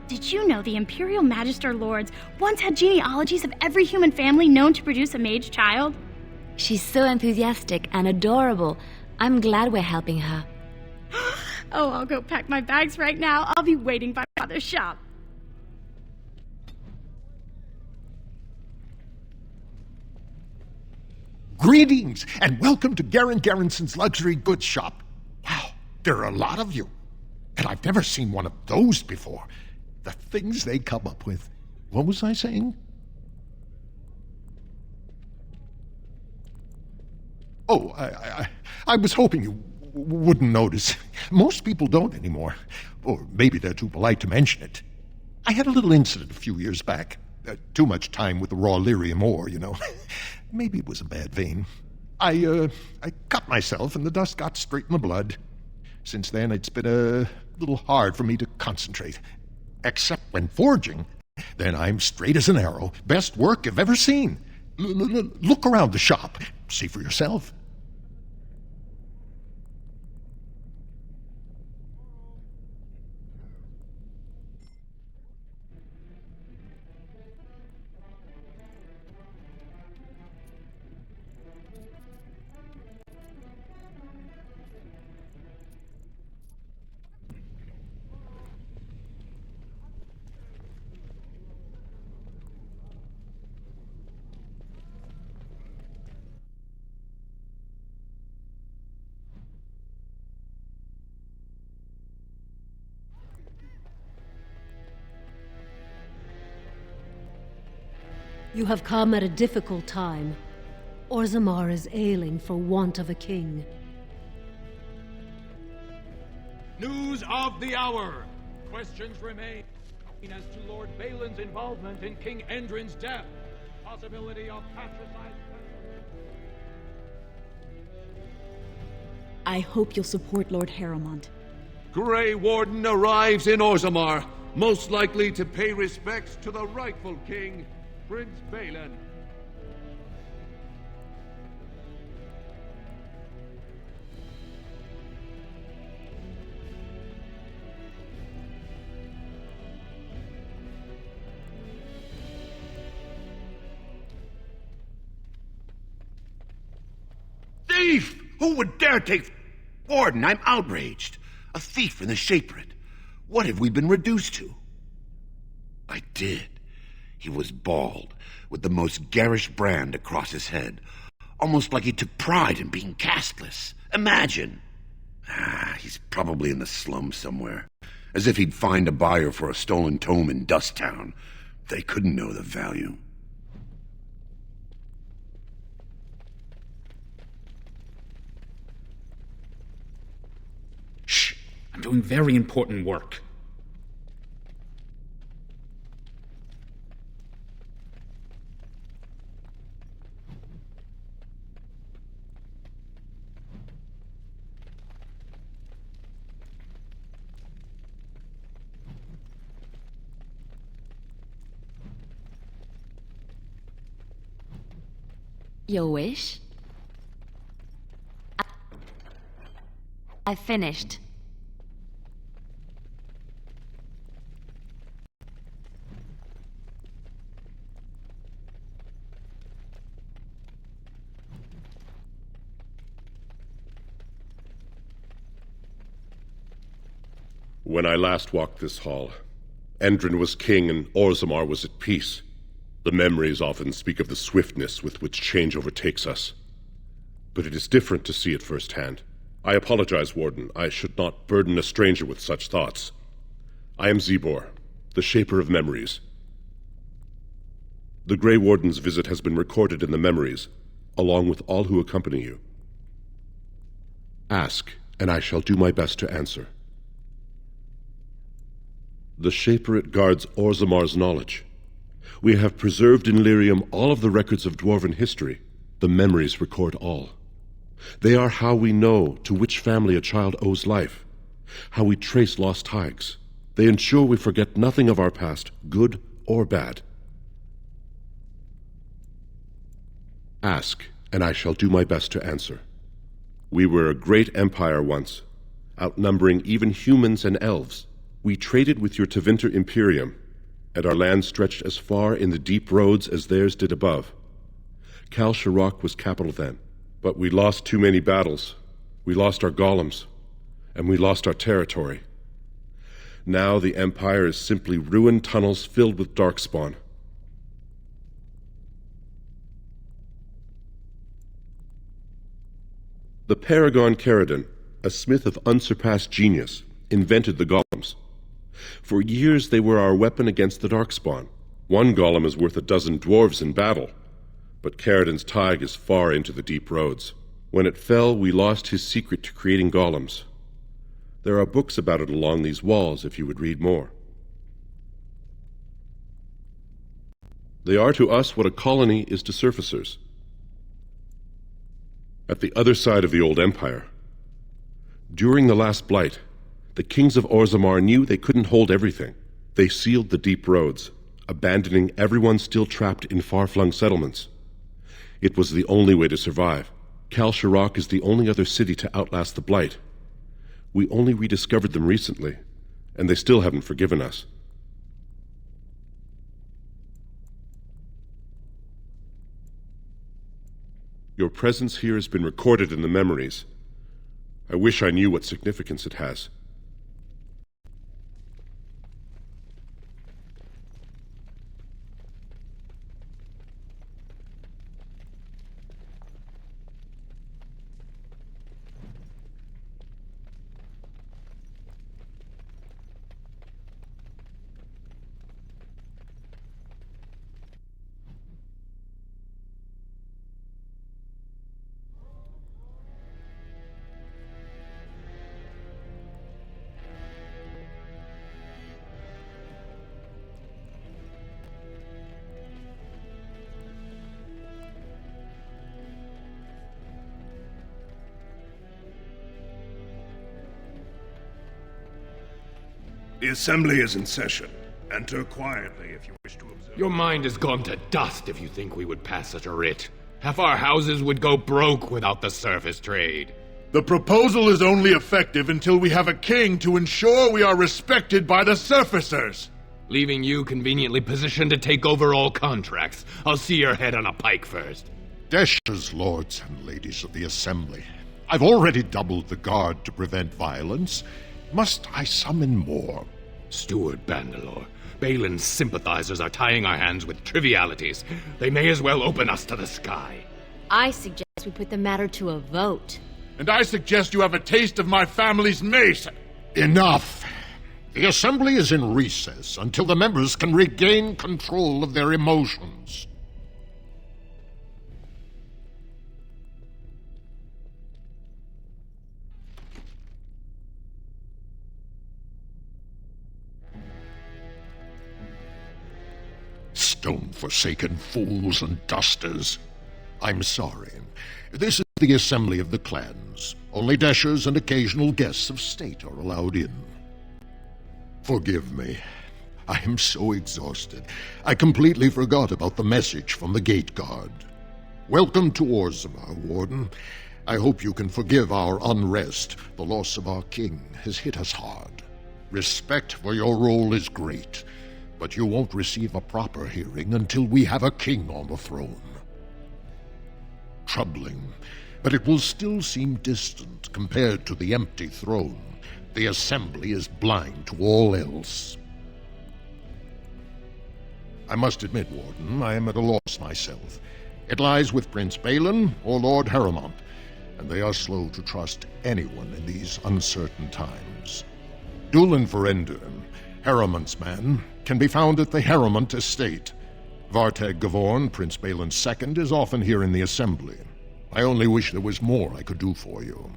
[SPEAKER 21] Did you know the Imperial Magister Lords once had genealogies of every human family known to produce a mage child?
[SPEAKER 3] She's so enthusiastic and adorable. I'm glad we're helping her.
[SPEAKER 21] Oh, I'll go pack my bags right now. I'll be waiting by my father's shop.
[SPEAKER 1] Greetings, and welcome to Garen Garrison's Luxury Goods Shop. Wow, there are a lot of you. And I've never seen one of those before. The things they come up with. What was I saying? Oh, I was hoping you wouldn't notice. Most people don't anymore. Or maybe they're too polite to mention it. I had a little incident a few years back. Too much time with the raw lyrium ore, you know. Maybe it was a bad vein. I cut myself and the dust got straight in the blood. Since then, it's been a little hard for me to concentrate. Except when forging. Then I'm straight as an arrow. Best work I've ever seen. Look around the shop. See for yourself.
[SPEAKER 22] You have come at a difficult time. Ozammar is ailing for want of a king.
[SPEAKER 23] News of the hour! Questions remain as to Lord Balin's involvement in King Endrin's death. Possibility of patricide.
[SPEAKER 13] I hope you'll support Lord Harrowmont.
[SPEAKER 20] Grey Warden arrives in Ozammar, most likely to pay respects to the rightful king, Prince Balin.
[SPEAKER 8] Thief! Who would dare take Warden? I'm outraged. A thief in the Shapered. What have we been reduced to? I did. He was bald, with the most garish brand across his head. Almost like he took pride in being castless. Imagine. He's probably in the slums somewhere. As if he'd find a buyer for a stolen tome in Dust Town. They couldn't know the value.
[SPEAKER 15] Shh! I'm doing very important work.
[SPEAKER 3] Your wish? I finished.
[SPEAKER 24] When I last walked this hall, Endrin was king and Ozammar was at peace. The memories often speak of the swiftness with which change overtakes us. But it is different to see it firsthand. I apologize, Warden. I should not burden a stranger with such thoughts. I am Zebor, the Shaper of Memories. The Grey Warden's visit has been recorded in the memories, along with all who accompany you. Ask, and I shall do my best to answer. The Shaperate guards Ozammar's knowledge. We have preserved in Lyrium all of the records of dwarven history. The memories record all. They are how we know to which family a child owes life, how we trace lost ties. They ensure we forget nothing of our past, good or bad. Ask, and I shall do my best to answer. We were a great empire once, outnumbering even humans and elves. We traded with your Tevinter Imperium, and our land stretched as far in the deep roads as theirs did above. Kal Sharok was capital then, but we lost too many battles. We lost our golems, and we lost our territory. Now the Empire is simply ruined tunnels filled with darkspawn. The Paragon Caridon, a smith of unsurpassed genius, invented the golems. For years they were our weapon against the Darkspawn. One golem is worth a dozen dwarves in battle, but Caridon's tide is far into the deep roads. When it fell, we lost his secret to creating golems. There are books about it along these walls if you would read more. They are to us what a colony is to surfacers. At the other side of the old empire, during the last blight, the kings of Ozammar knew they couldn't hold everything. They sealed the deep roads, abandoning everyone still trapped in far-flung settlements. It was the only way to survive. Kal Sharok is the only other city to outlast the blight. We only rediscovered them recently, and they still haven't forgiven us. Your presence here has been recorded in the memories. I wish I knew what significance it has.
[SPEAKER 2] The assembly is in session. Enter quietly if you wish to observe.
[SPEAKER 4] Your mind has gone to dust if you think we would pass such a writ. Half our houses would go broke without the surface trade.
[SPEAKER 6] The proposal is only effective until we have a king to ensure we are respected by the surfacers.
[SPEAKER 4] Leaving you conveniently positioned to take over all contracts. I'll see your head on a pike first.
[SPEAKER 1] Deshers, lords and ladies of the assembly, I've already doubled the guard to prevent violence. Must I summon more?
[SPEAKER 4] Steward Bandalore, Balin's sympathizers are tying our hands with trivialities. They may as well open us to the sky.
[SPEAKER 5] I suggest we put the matter to a vote.
[SPEAKER 6] And I suggest you have a taste of my family's mace.
[SPEAKER 1] Enough! The assembly is in recess until the members can regain control of their emotions. Stone-forsaken fools and dusters. I'm sorry. This is the assembly of the clans. Only Deshers and occasional guests of state are allowed in. Forgive me. I am so exhausted. I completely forgot about the message from the gate guard. Welcome to Ozammar, Warden. I hope you can forgive our unrest. The loss of our king has hit us hard. Respect for your role is great, but you won't receive a proper hearing until we have a king on the throne. Troubling, but it will still seem distant compared to the empty throne. The assembly is blind to all else. I must admit, Warden, I am at a loss myself. It lies with Prince Balin or Lord Harrowmont, and they are slow to trust anyone in these uncertain times. Dulin Ferender, Harrowmont's man, can be found at the Harrowmont estate. Vartag Gavorn, Prince Balin's second, is often here in the assembly. I only wish there was more I could do for you.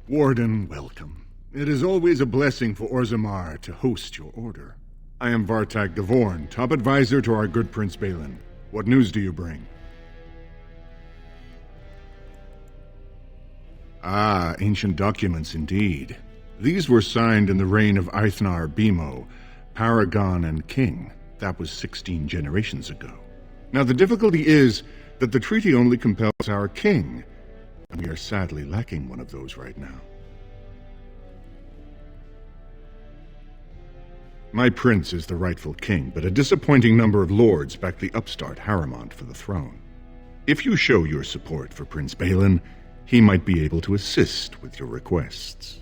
[SPEAKER 10] Warden, welcome. It is always a blessing for Ozammar to host your order. I am Vartag Gavorn, top advisor to our good Prince Balin. What news do you bring? Ah, ancient documents indeed. These were signed in the reign of Eithnar Bimo, Paragon and King. That was 16 generations ago. Now the difficulty is that the treaty only compels our king, and we are sadly lacking one of those right now. My prince is the rightful king, but a disappointing number of lords back the upstart Harrowmont for the throne. If you show your support for Prince Balin, he might be able to assist with your requests.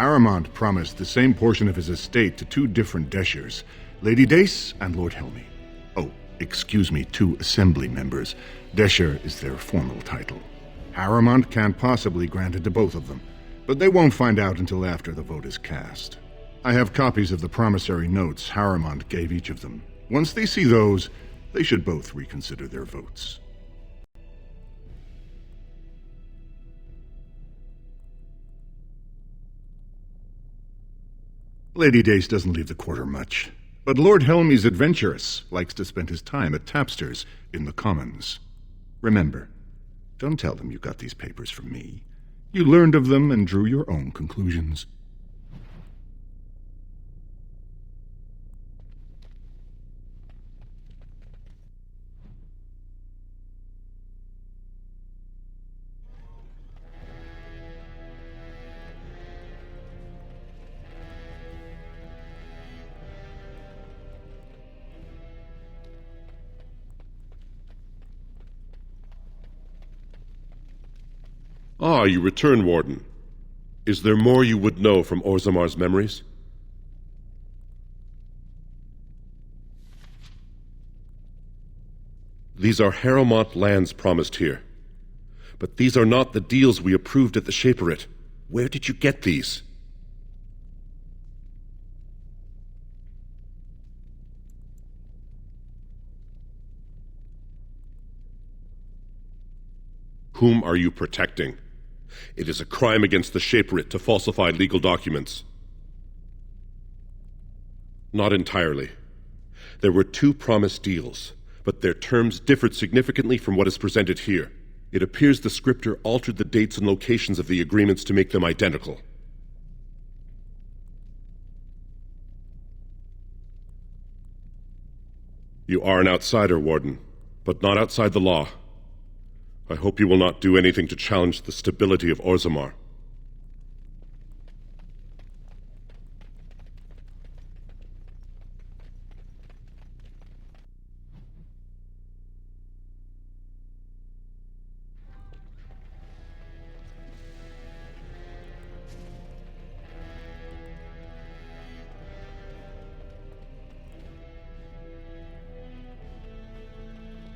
[SPEAKER 10] Harrowmont promised the same portion of his estate to two different Deshers, Lady Dace and Lord Helmy. Oh, excuse me, two assembly members. Desher is their formal title. Harrowmont can't possibly grant it to both of them, but they won't find out until after the vote is cast. I have copies of the promissory notes Harrowmont gave each of them. Once they see those, they should both reconsider their votes. Lady Dace doesn't leave the quarter much, but Lord Helmy's adventurous, likes to spend his time at tapsters in the Commons. Remember, don't tell them you got these papers from me. You learned of them and drew your own conclusions.
[SPEAKER 24] Ah, you return, Warden. Is there more you would know from Ozammar's memories? These are Harrowmont lands promised here. But these are not the deals we approved at the Shaperate. Where did you get these? Whom are you protecting? It is a crime against the Shaperate to falsify legal documents. Not entirely. There were two promised deals, but their terms differed significantly from what is presented here. It appears the scripter altered the dates and locations of the agreements to make them identical. You are an outsider, Warden, but not outside the law. I hope you will not do anything to challenge the stability of Ozammar.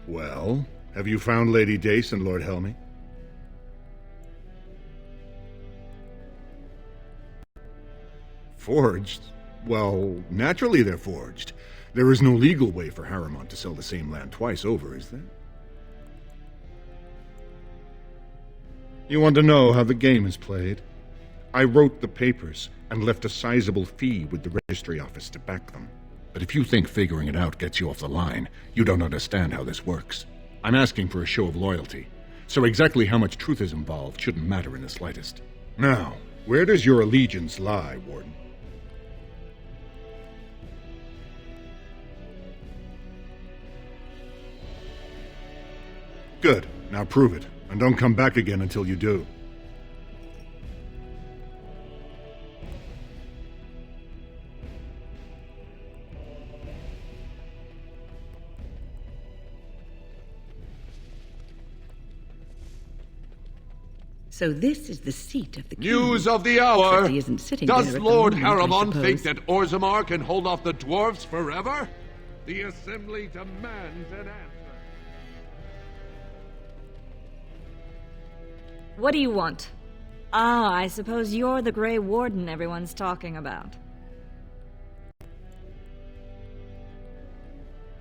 [SPEAKER 10] Well, have you found Lady Dace and Lord Helmy? Forged? Well, naturally they're forged. There is no legal way for Harrowmont to sell the same land twice over, is there? You want to know how the game is played? I wrote the papers and left a sizable fee with the registry office to back them. But if you think figuring it out gets you off the line, you don't understand how this works. I'm asking for a show of loyalty, so exactly how much truth is involved shouldn't matter in the slightest. Now, where does your allegiance lie, Warden? Good. Now prove it, and don't come back again until you do.
[SPEAKER 11] So this is the seat of the king.
[SPEAKER 23] News of the hour!
[SPEAKER 11] Except he isn't sitting
[SPEAKER 23] Does
[SPEAKER 11] there at the
[SPEAKER 23] Lord
[SPEAKER 11] moment, I
[SPEAKER 23] Harrowmont think
[SPEAKER 11] suppose.
[SPEAKER 23] that Ozammar can hold off the dwarves forever? The Assembly demands an answer.
[SPEAKER 7] What do you want? Ah, I suppose you're the Grey Warden everyone's talking about.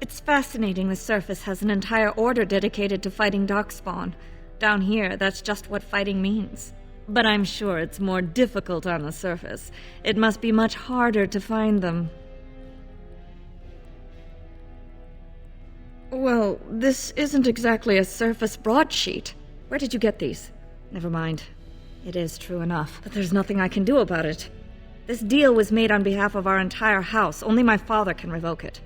[SPEAKER 7] It's fascinating the surface has an entire order dedicated to fighting darkspawn. Down here, that's just what fighting means. But I'm sure it's more difficult on the surface. It must be much harder to find them. Well, this isn't exactly a surface broadsheet. Where did you get these? Never mind. It is true enough, but there's nothing I can do about it. This deal was made on behalf of our entire house. Only my father can revoke it.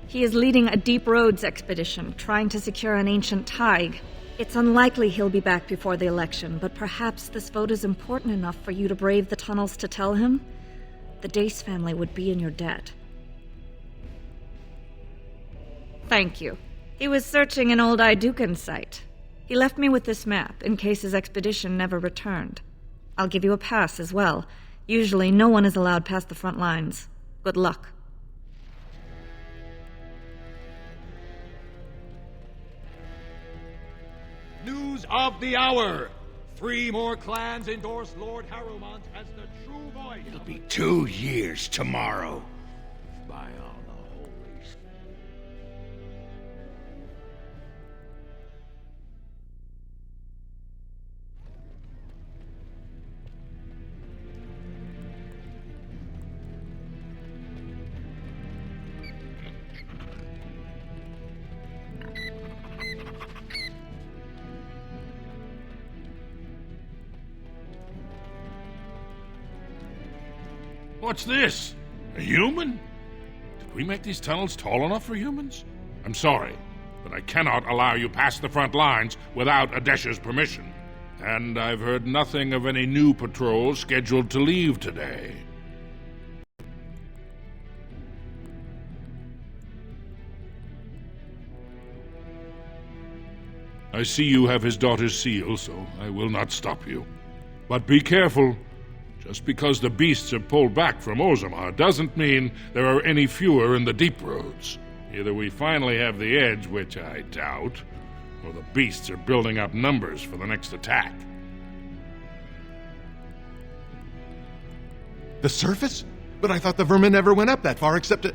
[SPEAKER 7] He is leading a Deep Roads expedition, trying to secure an ancient thaig. It's unlikely he'll be back before the election, but perhaps this vote is important enough for you to brave the tunnels to tell him? The Dace family would be in your debt. Thank you. He was searching an old Idukan site. He left me with this map, in case his expedition never returned. I'll give you a pass as well. Usually, no one is allowed past the front lines. Good luck.
[SPEAKER 23] News of the hour! 3 more clans endorse Lord Harrowmont as the true voice.
[SPEAKER 9] It'll be 2 years tomorrow. By all the holy...
[SPEAKER 6] What's this? A human? Did we make these tunnels tall enough for humans? I'm sorry, but I cannot allow you past the front lines without Adesha's permission. And I've heard nothing of any new patrols scheduled to leave today. I see you have his daughter's seal, so I will not stop you. But be careful. Just because the beasts have pulled back from Ozammar doesn't mean there are any fewer in the deep roads. Either we finally have the edge, which I doubt, or the beasts are building up numbers for the next attack.
[SPEAKER 1] The surface? But I thought the vermin never went up that far except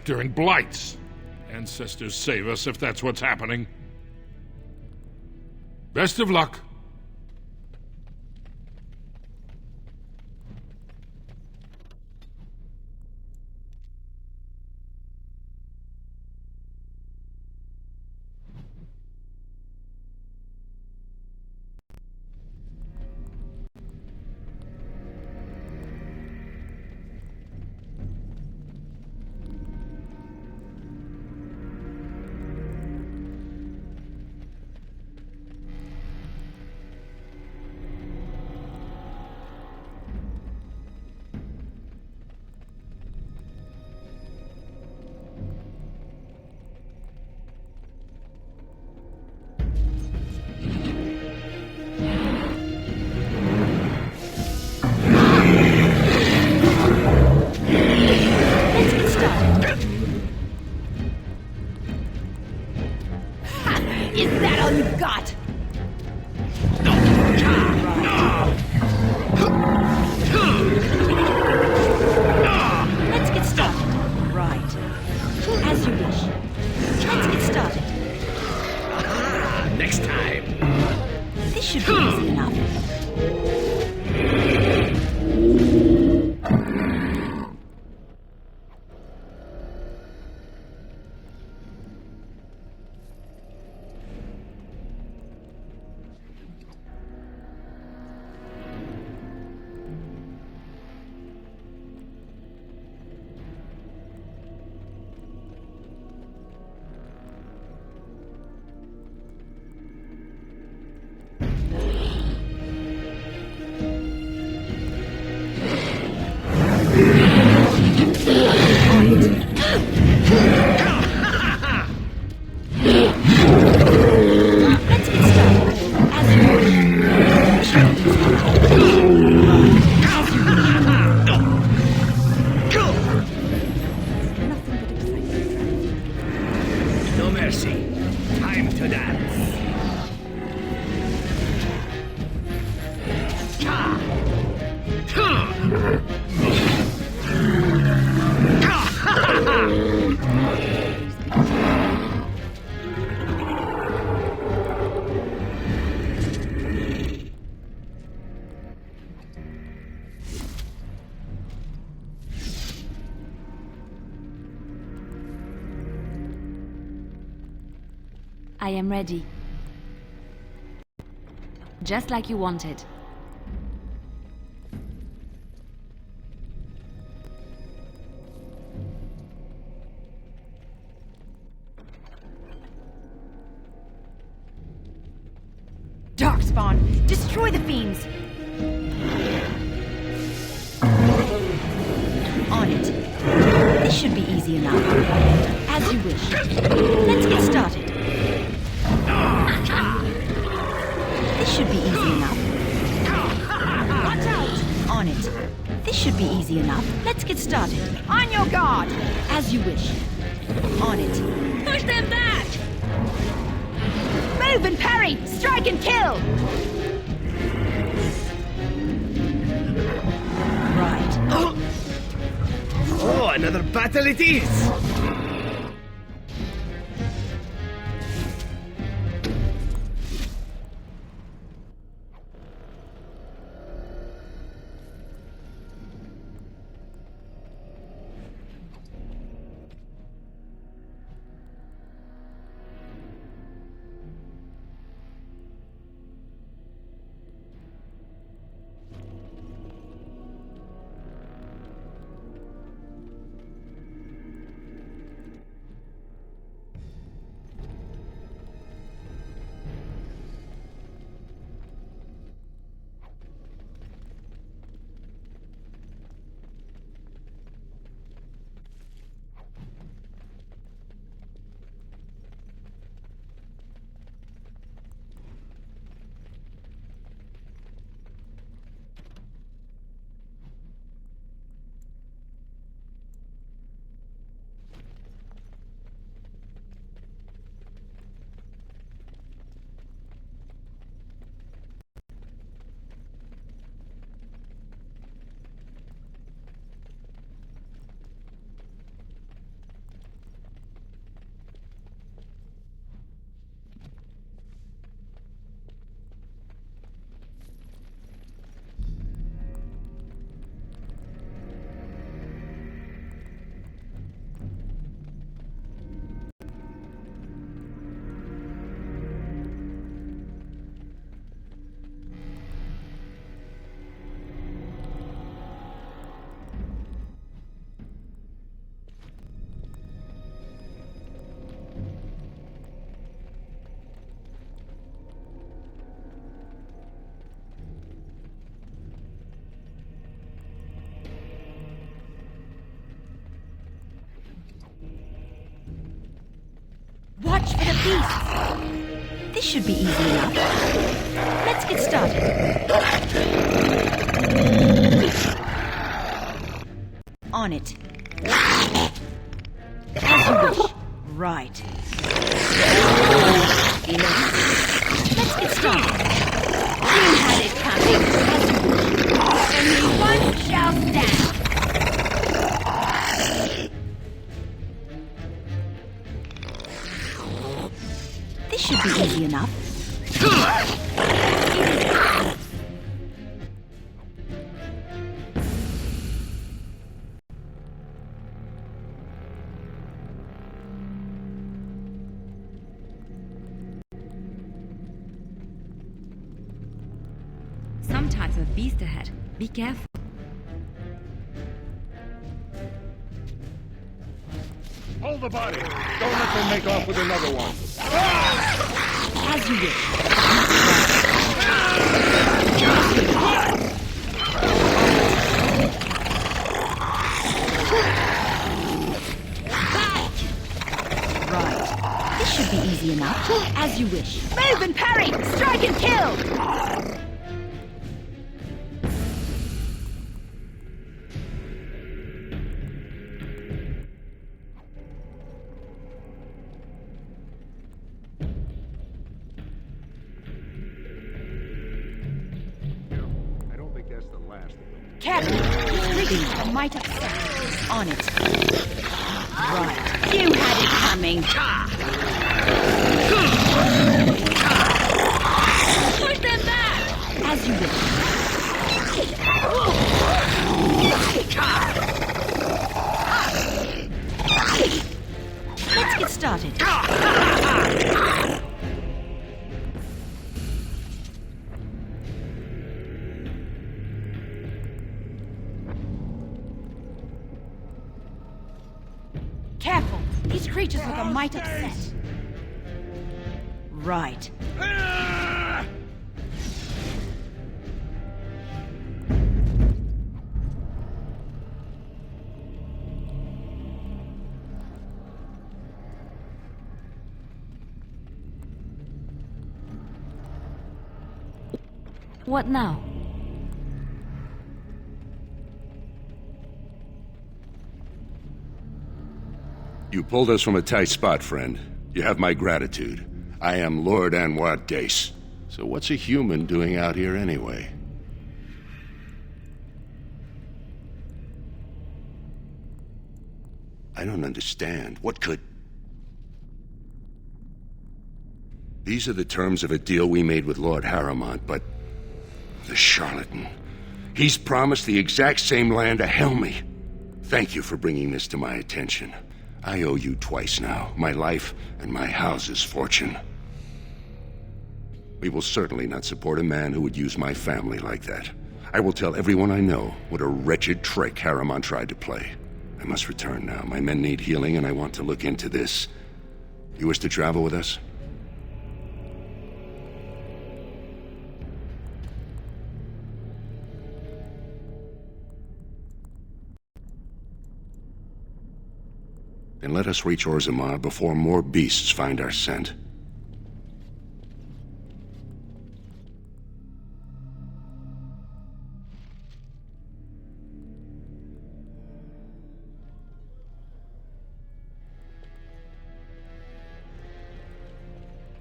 [SPEAKER 6] during blights. Ancestors save us if that's what's happening. Best of luck.
[SPEAKER 3] I am ready. Just like you wanted.
[SPEAKER 5] Darkspawn, destroy the fiends! On it. This should be easy enough. As you wish. Let's get started. Let's get started. On your guard! As you wish. On it.
[SPEAKER 21] Push them back!
[SPEAKER 5] Move and parry! Strike and kill! Right.
[SPEAKER 12] Oh, another battle it is!
[SPEAKER 5] Watch for the beasts! This should be easy enough. Let's get started. On it. As you wish. Right. Enough. Let's get started. You had it coming. Only one shall stand. This should be easy enough.
[SPEAKER 3] Some type of beast ahead. Be careful.
[SPEAKER 2] Hold the body! Don't let them make off with another one!
[SPEAKER 5] As you wish. Right. This should be easy enough. As you wish. Move and parry! Strike and kill! Captain, he's rigging I might upset. On it. Right. You had it coming.
[SPEAKER 21] Push them back!
[SPEAKER 5] As you wish. Let's get started. Careful! These creatures look a mite upset. Right.
[SPEAKER 3] What now?
[SPEAKER 2] You pulled us from a tight spot, friend. You have my gratitude. I am Lord Anwar Dace. So what's a human doing out here anyway? I don't understand. What could... These are the terms of a deal we made with Lord Harrowmont, but... the charlatan. He's promised the exact same land to Helmy. Thank you for bringing this to my attention. I owe you twice now, my life and my house's fortune. We will certainly not support a man who would use my family like that. I will tell everyone I know what a wretched trick Harrowmont tried to play. I must return now. My men need healing, and I want to look into this. You wish to travel with us? Then let us reach Ozammar before more beasts find our scent.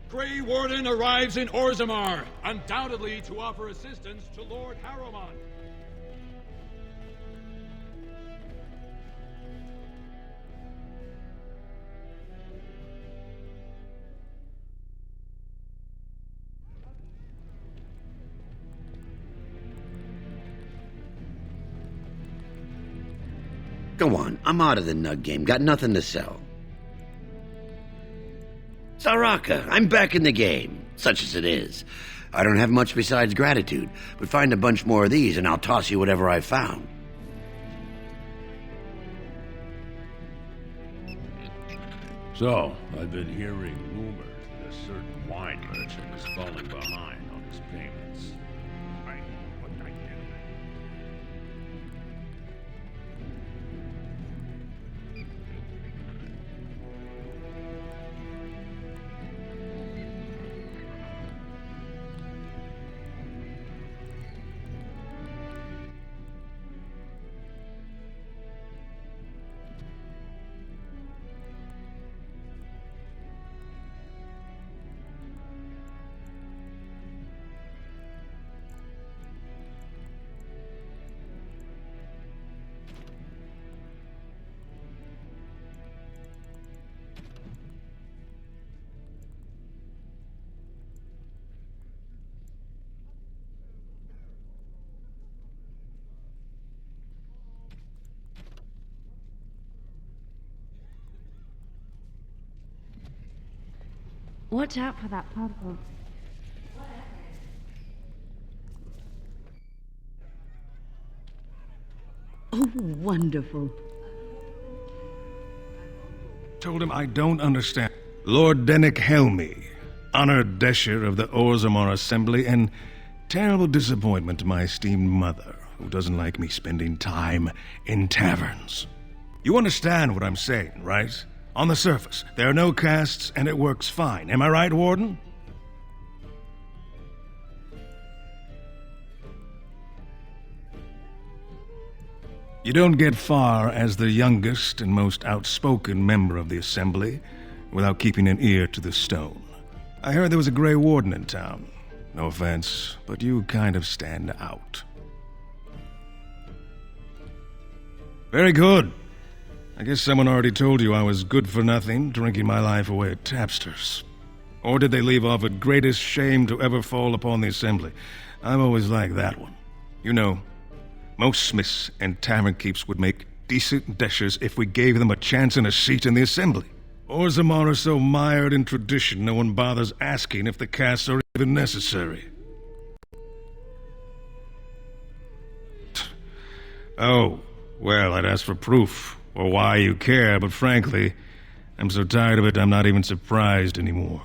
[SPEAKER 23] Grey Warden arrives in Ozammar, undoubtedly to offer assistance to Lord Harrowmont.
[SPEAKER 9] Go on, I'm out of the nug game. Got nothing to sell. Saraka, I'm back in the game, such as it is. I don't have much besides gratitude, but find a bunch more of these and I'll toss you whatever I've found.
[SPEAKER 14] So, I've been hearing rumors that a certain wine merchant is falling behind on his payments. What can I do?
[SPEAKER 3] Watch out for that puddle.
[SPEAKER 11] Oh, wonderful.
[SPEAKER 19] Told him I don't understand. Lord Dennick Helmy, honored Desher of the Ozammar Assembly, and terrible disappointment to my esteemed mother, who doesn't like me spending time in taverns. You understand what I'm saying, right? On the surface, there are no castes, and it works fine. Am I right, Warden? You don't get far as the youngest and most outspoken member of the Assembly without keeping an ear to the stone. I heard there was a Grey Warden in town. No offense, but you kind of stand out. Very good. I guess someone already told you I was good for nothing, drinking my life away at tapsters. Or did they leave off at greatest shame to ever fall upon the Assembly? I've always liked that one. You know, most smiths and tavern keeps would make decent deshers if we gave them a chance and a seat in the Assembly. Ozammar are so mired in tradition, no one bothers asking if the castes are even necessary. Oh, well, I'd ask for proof. Or why you care, but frankly, I'm so tired of it I'm not even surprised anymore.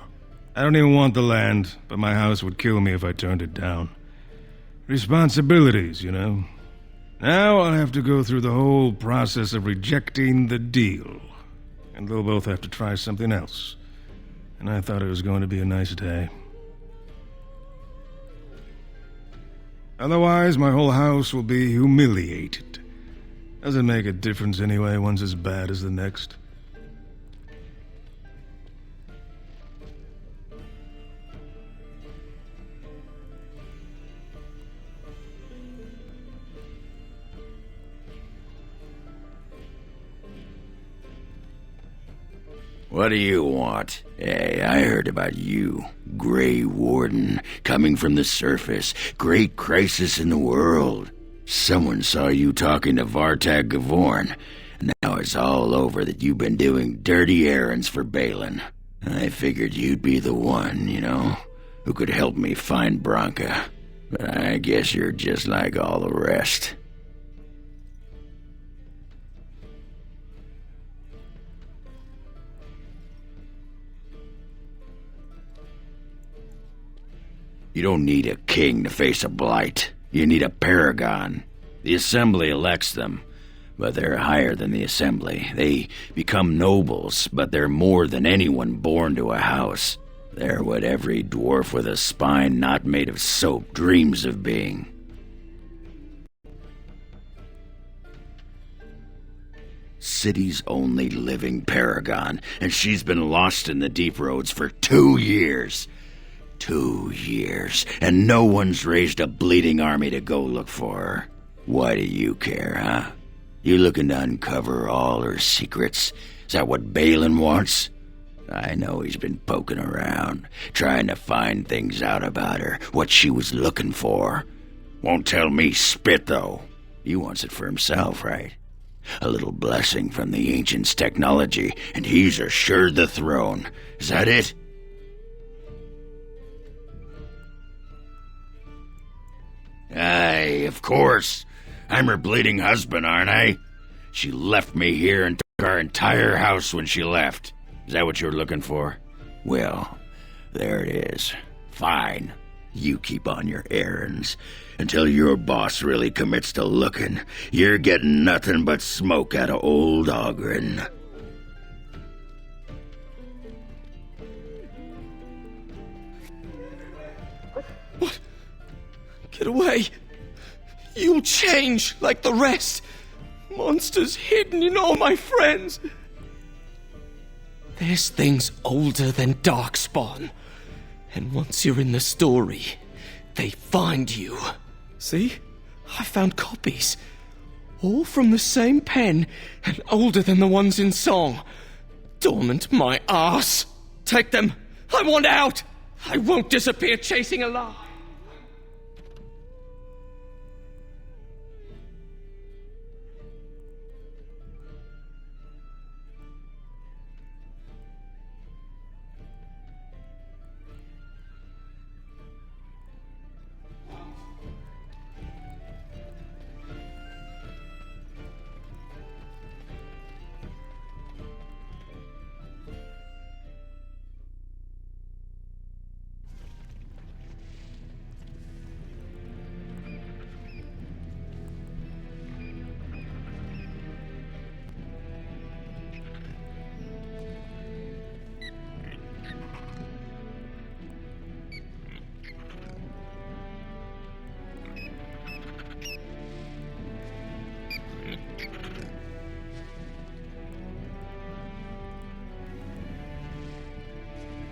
[SPEAKER 19] I don't even want the land, but my house would kill me if I turned it down. Responsibilities, you know. Now I'll have to go through the whole process of rejecting the deal. And they'll both have to try something else. And I thought it was going to be a nice day. Otherwise, my whole house will be humiliated. Doesn't make a difference anyway, one's as bad as the next.
[SPEAKER 9] What do you want? Hey, I heard about you. Grey Warden, coming from the surface. Great crisis in the world. Someone saw you talking to Vartag Gavorn. Now it's all over that you've been doing dirty errands for Balin. I figured you'd be the one, who could help me find Branka. But I guess you're just like all the rest. You don't need a king to face a blight. You need a paragon. The Assembly elects them, but they're higher than the Assembly. They become nobles, but they're more than anyone born to a house. They're what every dwarf with a spine not made of soap dreams of being. City's only living paragon, and she's been lost in the deep roads for 2 years. 2 years, and no one's raised a bleeding army to go look for her. Why do you care, huh? You looking to uncover all her secrets? Is that what Balin wants? I know he's been poking around, trying to find things out about her, what she was looking for. Won't tell me spit, though. He wants it for himself, right? A little blessing from the ancients' technology, and he's assured the throne. Is that it? Aye, of course. I'm her bleeding husband, aren't I? She left me here and took our entire house when she left. Is that what you're looking for? Well, there it is. Fine. You keep on your errands. Until your boss really commits to looking, you're getting nothing but smoke out of old Ogren.
[SPEAKER 16] What? Get away. You'll change like the rest. Monsters hidden in all my friends. There's things older than Darkspawn. And once you're in the story, they find you. See? I found copies. All from the same pen and older than the ones in song. Dormant my ass. Take them. I want out. I won't disappear chasing a lie.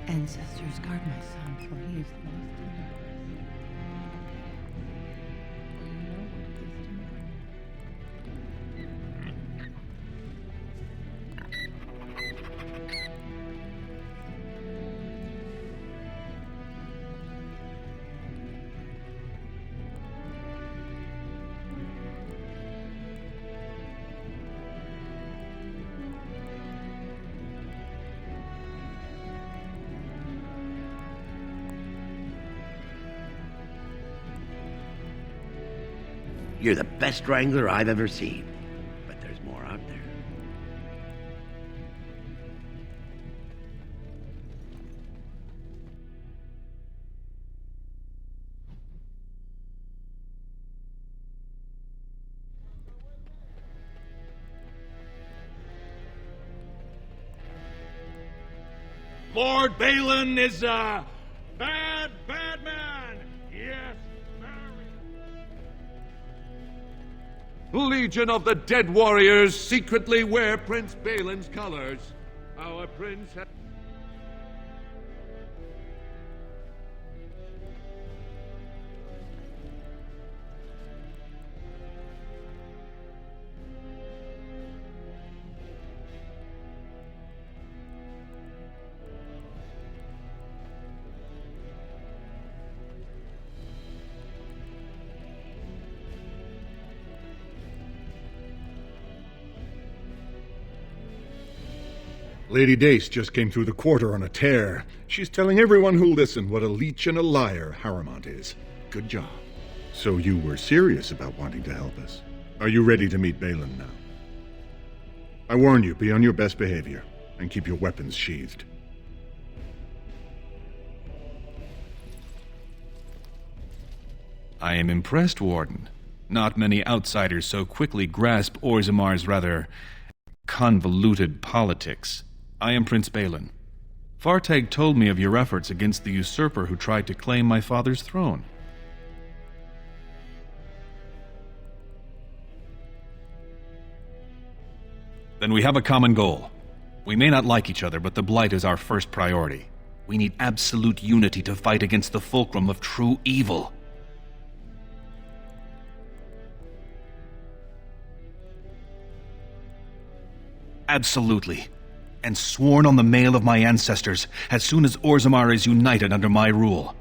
[SPEAKER 17] Ancestors, guard my son, for he is lost in darkness. For you know what it is to mourn.
[SPEAKER 9] You're the best wrangler I've ever seen. But there's more out there.
[SPEAKER 23] Lord Balin is a bad, bad man. Yes, Legion of the Dead Warriors secretly wear Prince Balin's colors. Our prince has...
[SPEAKER 10] Lady Dace just came through the quarter on a tear. She's telling everyone who'll listen what a leech and a liar Harrowmont is. Good job. So you were serious about wanting to help us. Are you ready to meet Balin now? I warn you, be on your best behavior, and keep your weapons sheathed.
[SPEAKER 13] I am impressed, Warden. Not many outsiders so quickly grasp Ozammar's rather convoluted politics. I am Prince Balin. Fartag told me of your efforts against the usurper who tried to claim my father's throne. Then we have a common goal. We may not like each other, but the Blight is our first priority. We need absolute unity to fight against the fulcrum of true evil. Absolutely. And sworn on the mail of my ancestors as soon as Ozammar is united under my rule.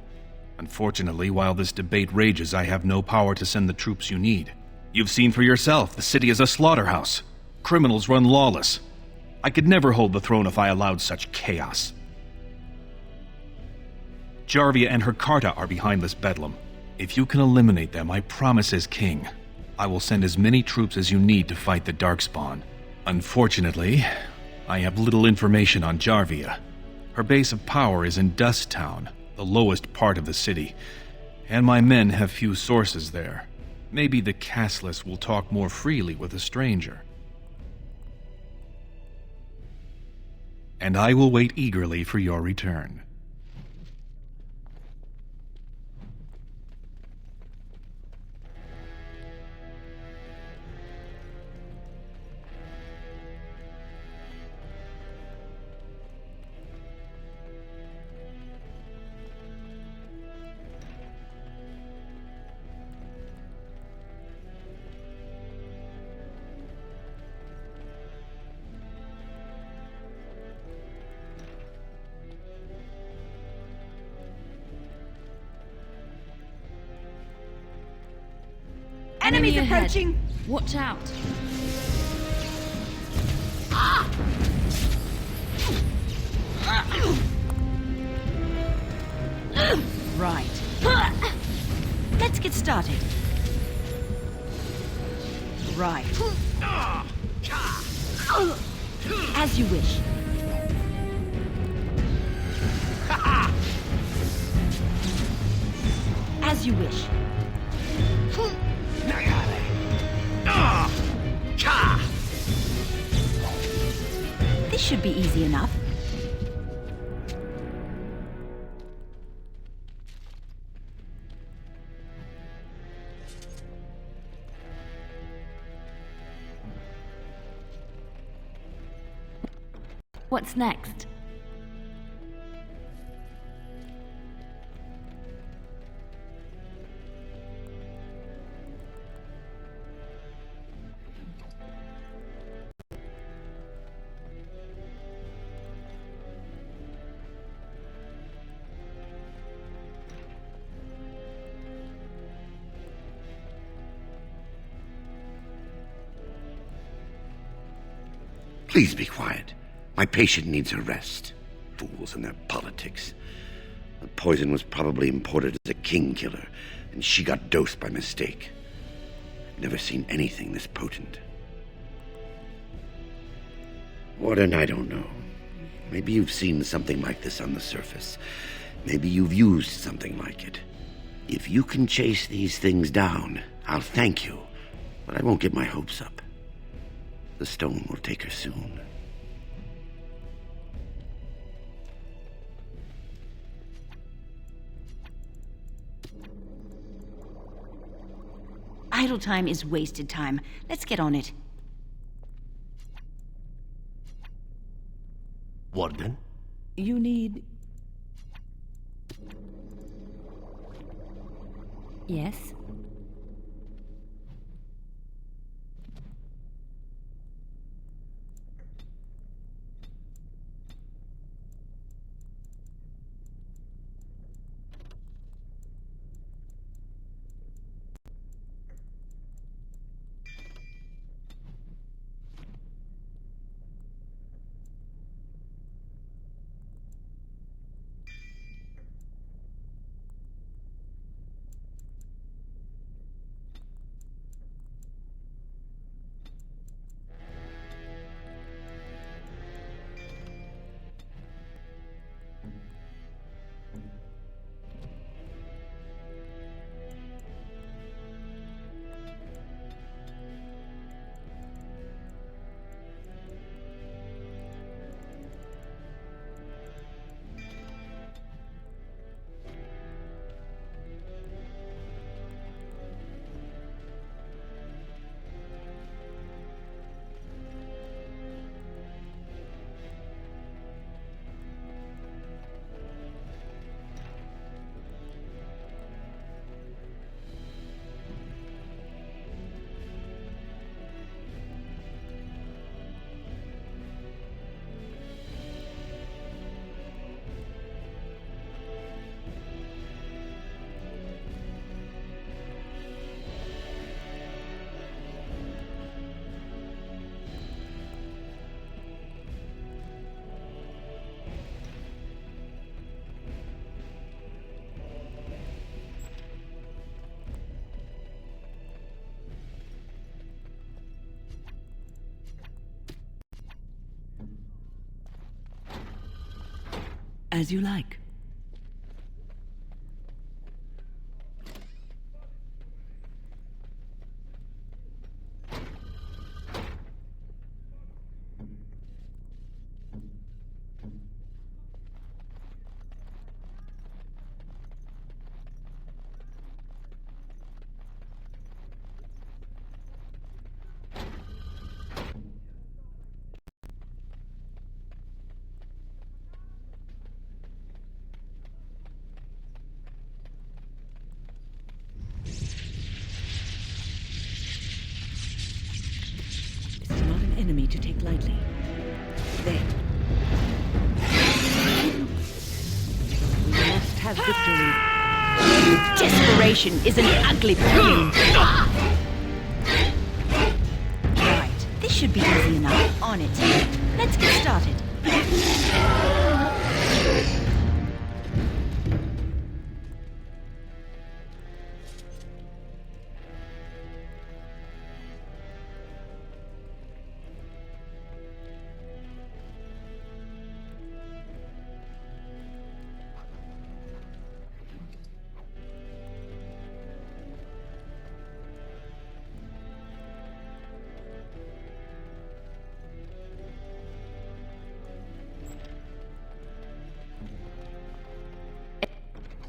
[SPEAKER 13] Unfortunately, while this debate rages, I have no power to send the troops you need. You've seen for yourself, the city is a slaughterhouse. Criminals run lawless. I could never hold the throne if I allowed such chaos. Jarvia and her Carta are behind this bedlam. If you can eliminate them, I promise as king, I will send as many troops as you need to fight the Darkspawn. Unfortunately, I have little information on Jarvia. Her base of power is in Dust Town, the lowest part of the city, and my men have few sources there. Maybe the castless will talk more freely with a stranger. And I will wait eagerly for your return.
[SPEAKER 5] Enemies approaching!
[SPEAKER 3] Watch out!
[SPEAKER 5] Ah! Right. Let's get started. Right. As you wish. As you wish. This should be easy enough.
[SPEAKER 3] What's next?
[SPEAKER 8] Please be quiet. My patient needs a rest. Fools and their politics. The poison was probably imported as a king killer, and she got dosed by mistake. I've never seen anything this potent. Warden, I don't know. Maybe you've seen something like this on the surface. Maybe you've used something like it. If you can chase these things down, I'll thank you, but I won't get my hopes up. The stone will take her soon.
[SPEAKER 5] Idle time is wasted time. Let's get on it.
[SPEAKER 12] Warden?
[SPEAKER 11] You need...
[SPEAKER 3] Yes?
[SPEAKER 11] As you like. Enemy to take lightly. There. We must have victory.
[SPEAKER 5] Desperation is an ugly thing. Right, this should be easy enough. On it. Let's get started.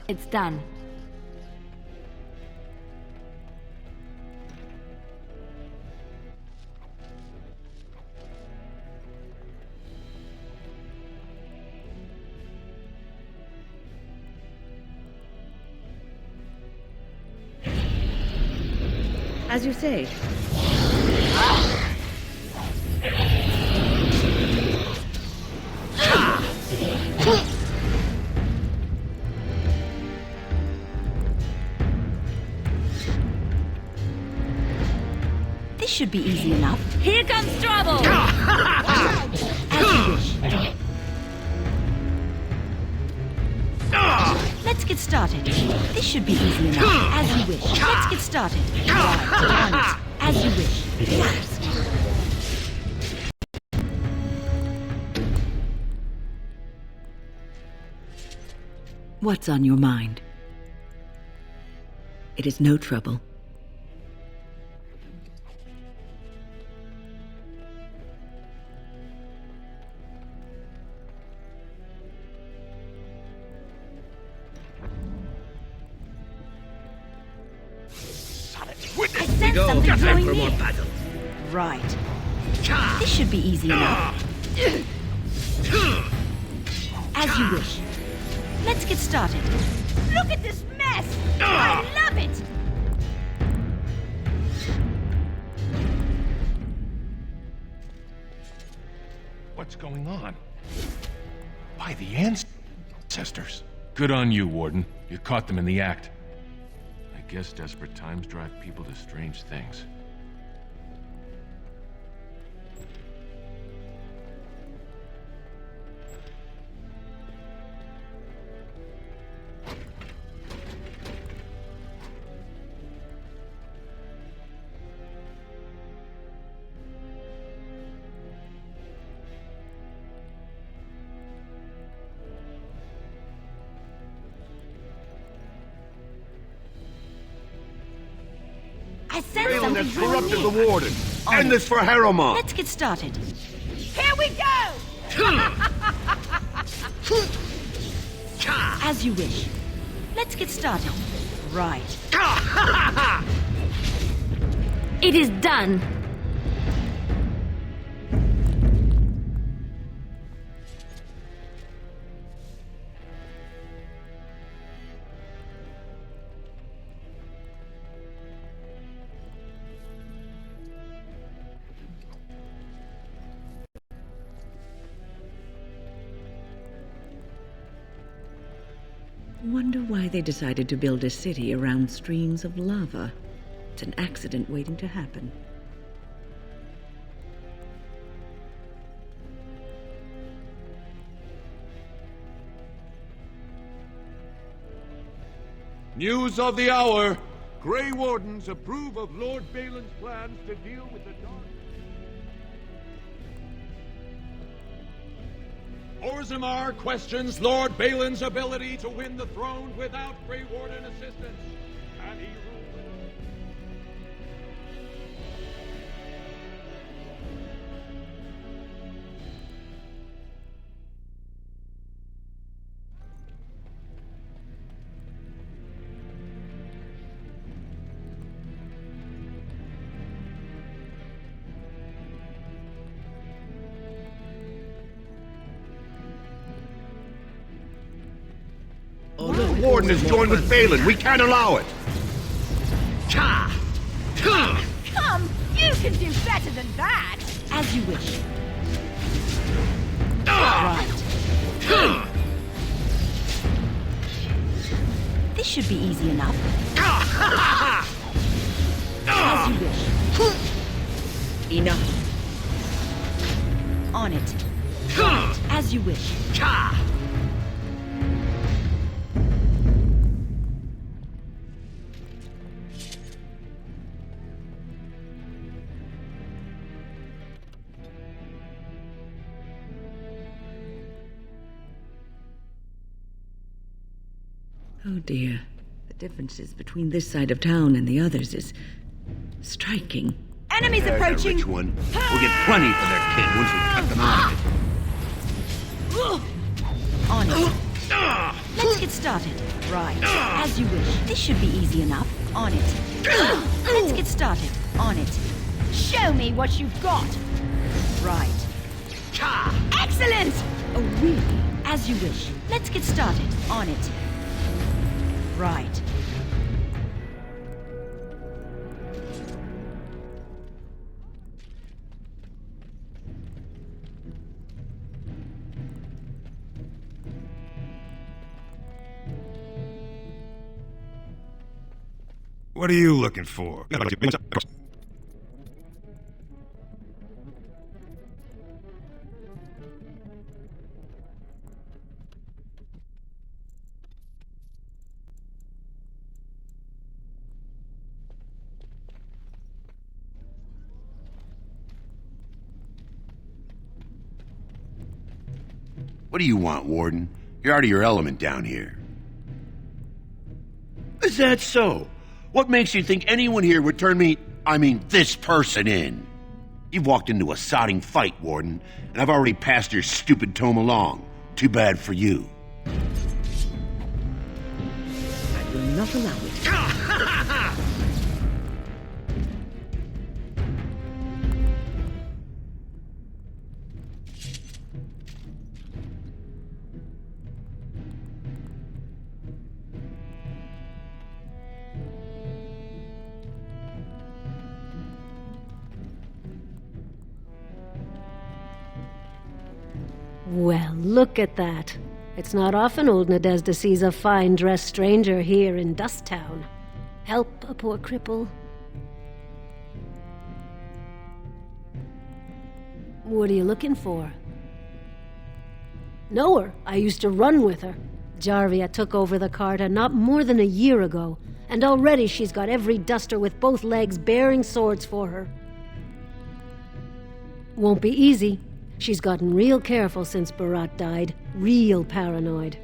[SPEAKER 3] It's done.
[SPEAKER 11] As you say.
[SPEAKER 5] This should be easy enough. Here comes trouble! As you wish. Let's get started. This should be easy enough. As you wish. Let's get started. Right, on it. As you wish. Yes.
[SPEAKER 11] What's on your mind? It is no trouble.
[SPEAKER 5] I sense something growing near. Right. This should be easy enough. As you wish. Let's get started. Look at this mess! I love it!
[SPEAKER 4] What's going on? By the ancestors. Good on you, Warden. You caught them in the act. I guess desperate times drive people to strange things.
[SPEAKER 2] Balin has corrupted the Warden. End this for Harrowmont.
[SPEAKER 5] Let's get started. Here we go! As you wish. Let's get started. Right.
[SPEAKER 3] It is done.
[SPEAKER 11] Wonder why they decided to build a city around streams of lava. It's an accident waiting to happen.
[SPEAKER 23] News of the hour. Grey Wardens approve of Lord Balin's plans to deal with the dark... Ozammar questions Lord Balin's ability to win the throne without Grey Warden assistance. Can he rule?
[SPEAKER 2] The Warden has joined with Balin. We can't allow it.
[SPEAKER 5] Come, you can do better than that. As you wish. Right. This should be easy enough. As you wish. Enough. On it. Right. As you wish.
[SPEAKER 11] Oh dear. The differences between this side of town and the others is striking.
[SPEAKER 5] Enemies approaching!
[SPEAKER 2] Rich one. We'll get plenty for their kid once we cut them out of it.
[SPEAKER 5] On it. Let's get started. Right. As you wish. This should be easy enough. On it. Let's get started. On it. Show me what you've got. Right. Excellent! Oh, really? As you wish. Let's get started. On it. Right.
[SPEAKER 19] What are you looking for?
[SPEAKER 2] What do you want, Warden? You're out of your element down here. Is that so? What makes you think anyone here would turn this person in? You've walked into a sodding fight, Warden, and I've already passed your stupid tome along. Too bad for you.
[SPEAKER 11] I will not allow it.
[SPEAKER 15] Well, look at that. It's not often old Nadezda sees a fine-dressed stranger here in Dust Town. Help a poor cripple. What are you looking for? Know her. I used to run with her. Jarvia took over the Carta not more than a year ago, and already she's got every duster with both legs bearing swords for her. Won't be easy. She's gotten real careful since Barat died. Real paranoid.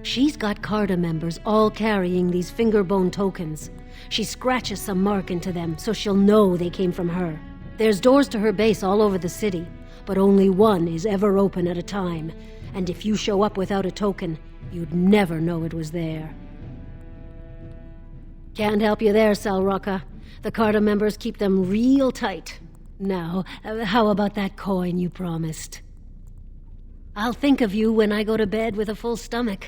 [SPEAKER 15] She's got Carta members all carrying these fingerbone tokens. She scratches some mark into them so she'll know they came from her. There's doors to her base all over the city, but only one is ever open at a time. And if you show up without a token, you'd never know it was there. Can't help you there, Salrocca. The Carta members keep them real tight. Now, how about that coin you promised? I'll think of you when I go to bed with a full stomach.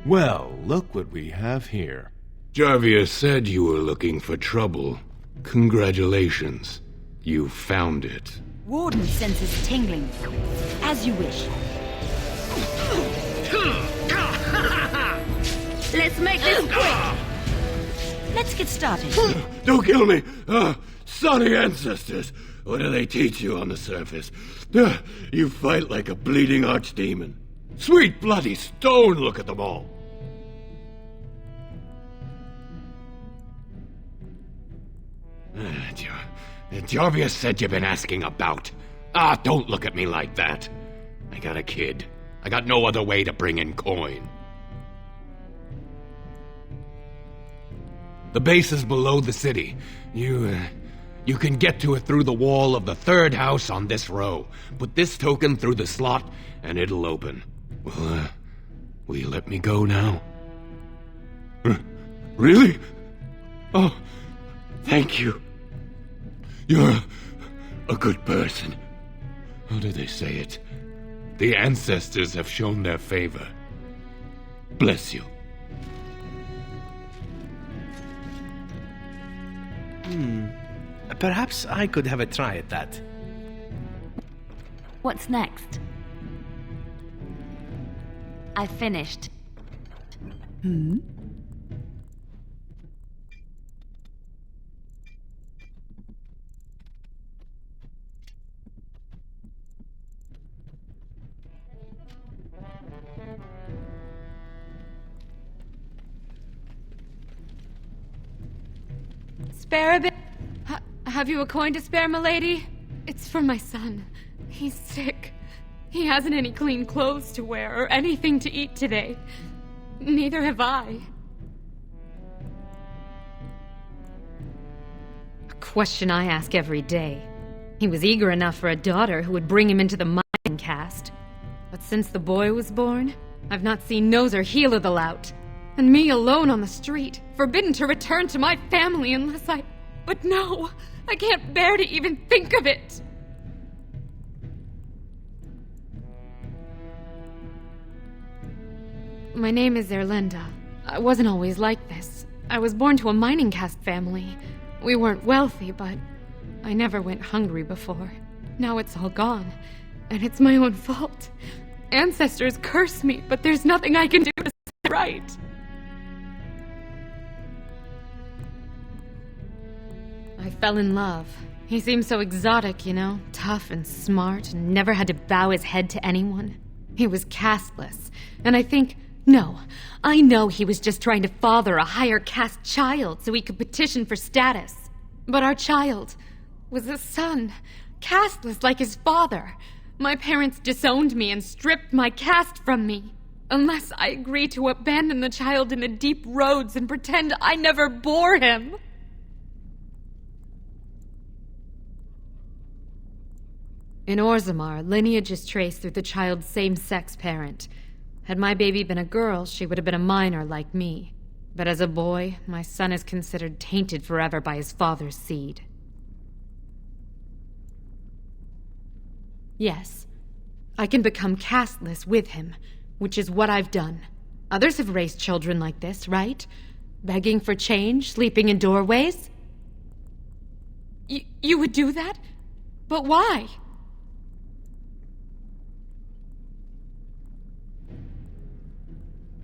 [SPEAKER 4] Well, look what we have here.
[SPEAKER 2] Jarvia said you were looking for trouble. Congratulations. You found it.
[SPEAKER 5] Warden senses tingling. As you wish. Let's make this quick! Let's get started.
[SPEAKER 2] Don't kill me! Sunny ancestors! What do they teach you on the surface? You fight like a bleeding archdemon. Sweet bloody stone, look at them all!
[SPEAKER 18] Jorvius said you've been asking about. Don't look at me like that. I got a kid. I got no other way to bring in coin. The base is below the city. You can get to it through the wall of the third house on this row. Put this token through the slot, and it'll open. Will you let me go now? Really? Oh, thank you. You're a good person. How do they say it? The ancestors have shown their favor. Bless you.
[SPEAKER 12] Perhaps I could have a try at that.
[SPEAKER 3] What's next? I finished.
[SPEAKER 20] Spare a bit? Have you a coin to spare, milady? It's for my son. He's sick. He hasn't any clean clothes to wear or anything to eat today. Neither have I.
[SPEAKER 22] A question I ask every day. He was eager enough for a daughter who would bring him into the mining caste. But since the boy was born, I've not seen nose or heel of the lout.
[SPEAKER 20] And me alone on the street, forbidden to return to my family unless I... But no, I can't bear to even think of it. My name is Erlenda. I wasn't always like this. I was born to a mining caste family. We weren't wealthy, but I never went hungry before. Now it's all gone, and it's my own fault. Ancestors curse me, but there's nothing I can do to set it right. I fell in love. He seemed so exotic, you know, tough and smart, and never had to bow his head to anyone. He was casteless, and I know he was just trying to father a higher caste child so he could petition for status. But our child was a son, casteless like his father. My parents disowned me and stripped my caste from me. Unless I agree to abandon the child in the deep roads and pretend I never bore him. In Ozammar, lineage is traced through the child's same-sex parent. Had my baby been a girl, she would have been a minor like me. But as a boy, my son is considered tainted forever by his father's seed. Yes, I can become casteless with him, which is what I've done. Others have raised children like this, right? Begging for change, sleeping in doorways? You would do that? But why?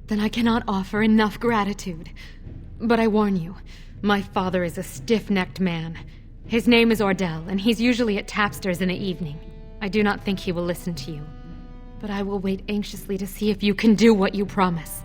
[SPEAKER 20] Then I cannot offer enough gratitude. But I warn you, my father is a stiff-necked man. His name is Ordell, and he's usually at Tapster's in the evening. I do not think he will listen to you. But I will wait anxiously to see if you can do what you promise.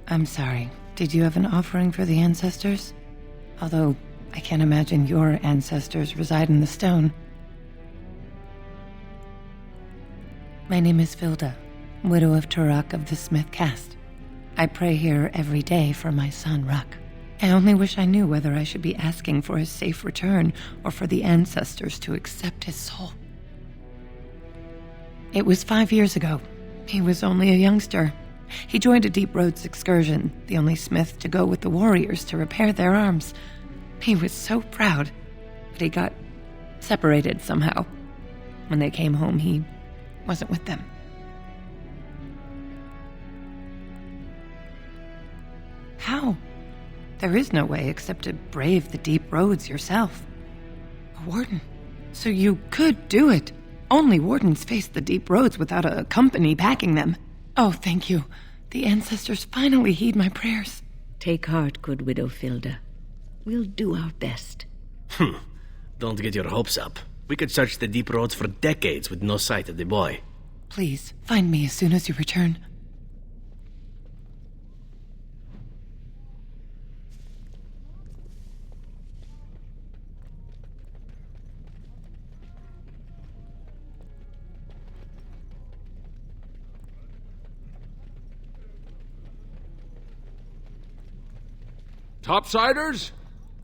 [SPEAKER 24] I'm sorry. Did you have an offering for the ancestors? Although, I can't imagine your ancestors reside in the stone. My name is Vilda, widow of Turak of the Smith caste. I pray here every day for my son, Ruck. I only wish I knew whether I should be asking for his safe return or for the ancestors to accept his soul. It was 5 years ago. He was only a youngster, He joined a Deep Roads excursion, the only smith to go with the warriors to repair their arms. He was so proud, but he got separated somehow. When they came home, he wasn't with them. How? There is no way except to brave the Deep Roads yourself. A warden. So you could do it. Only wardens face the Deep Roads without a company backing them. Oh, thank you. The ancestors finally heed my prayers.
[SPEAKER 11] Take heart, good Widow Filda. We'll do our best.
[SPEAKER 12] Don't get your hopes up. We could search the Deep Roads for decades with no sight of the boy.
[SPEAKER 24] Please, find me as soon as you return.
[SPEAKER 23] Topsiders?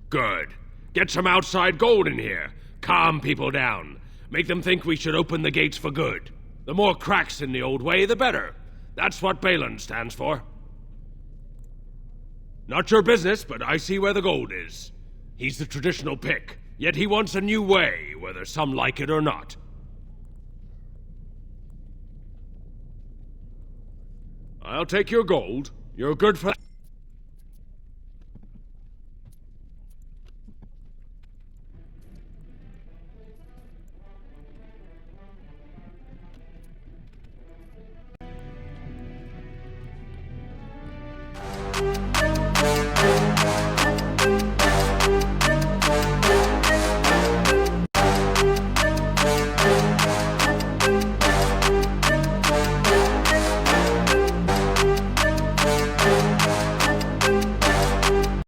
[SPEAKER 23] Good. Get some outside gold in here. Calm people down. Make them think we should open the gates for good. The more cracks in the old way, the better. That's what Balin stands for. Not your business, but I see where the gold is. He's the traditional pick, yet he wants a new way, whether some like it or not. I'll take your gold. You're good for that.